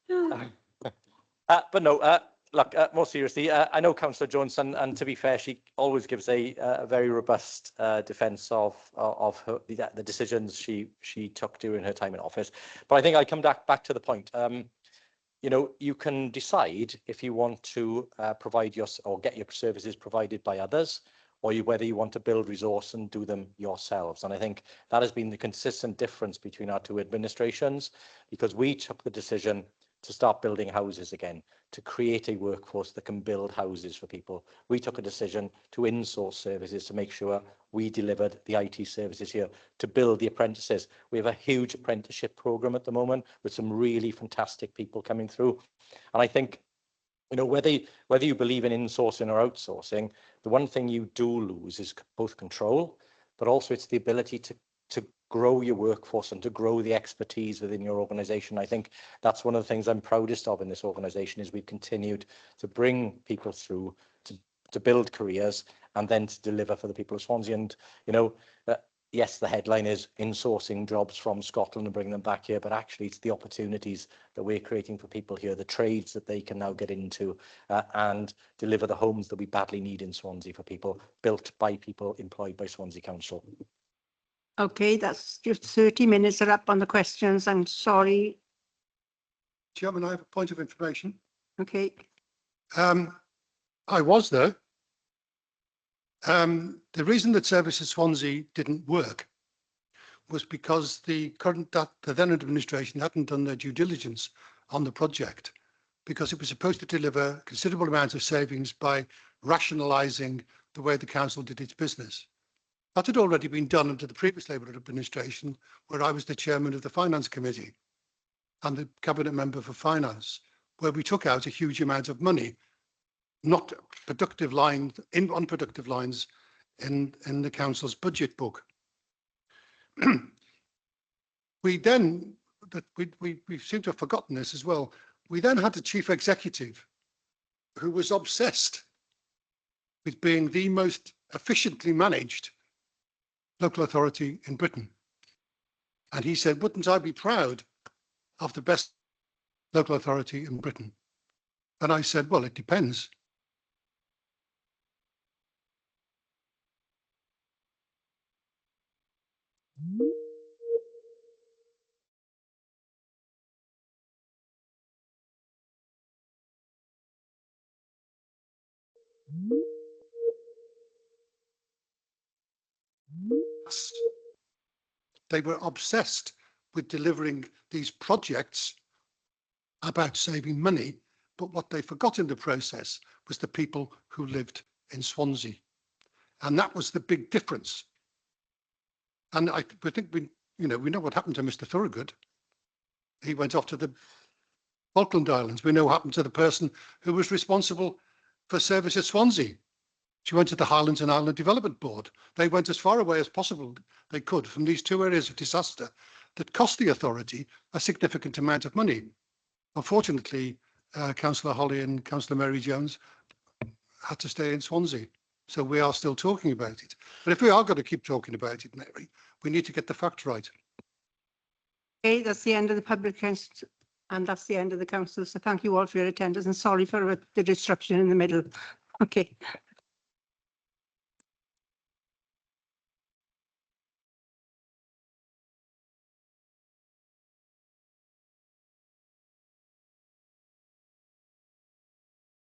you. But no, look, more seriously, I know Councillor Jones, and to be fair, she always gives a very robust defence of her, the decisions she took during her time in office. But I think I come back to the point. You know, you can decide if you want to provide or get your services provided by others, or whether you want to build resource and do them yourselves. And I think that has been the consistent difference between our two administrations, because we took the decision to start building houses again, to create a workforce that can build houses for people. We took a decision to insource services to make sure we delivered the IT services here, to build the apprentices. We have a huge apprenticeship program at the moment with some really fantastic people coming through. And I think, you know, whether you believe in insourcing or outsourcing, the one thing you do lose is both control, but also it's the ability to grow your workforce and to grow the expertise within your organisation. I think that's one of the things I'm proudest of in this organisation, is we've continued to bring people through to build careers and then to deliver for the people of Swansea. And, you know, yes, the headline is insourcing jobs from Scotland and bringing them back here, but actually it's the opportunities that we're creating for people here, the trades that they can now get into and deliver the homes that we badly need in Swansea for people, built by people employed by Swansea Council. Okay, that's just 30 minutes are up on the questions. I'm sorry. Chairman, I have a point of information. Okay. I was there. The reason that Services Swansea didn't work was because the then administration hadn't done their due diligence on the project, because it was supposed to deliver considerable amounts of savings by rationalising the way the council did its business. That had already been done under the previous Labour administration, where I was the chairman of the Finance Committee and the Cabinet Member for Finance, where we took out a huge amount of money, not productive lines, in unproductive lines in the council's budget book. We seem to have forgotten this as well. We then had a chief executive who was obsessed with being the most efficiently managed local authority in Britain. And he said, wouldn't I be proud of the best local authority in Britain? And I said, well, it depends. They were obsessed with delivering these projects about saving money, but what they forgot in the process was the people who lived in Swansea. And that was the big difference. And I think we know what happened to Mr. Thorogood. He went off to the Falkland Islands. We know what happened to the person who was responsible for Services Swansea. She went to the Highlands and Island Development Board. They went as far away as possible they could from these two areas of disaster that cost the authority a significant amount of money. Unfortunately, Councillor Holly and Councillor Mary Jones had to stay in Swansea. So we are still talking about it. But if we are going to keep talking about it, Mary, we need to get the facts right. Okay, that's the end of the public council, and that's the end of the council. So thank you all for your attendance, and sorry for the disruption in the middle. Okay.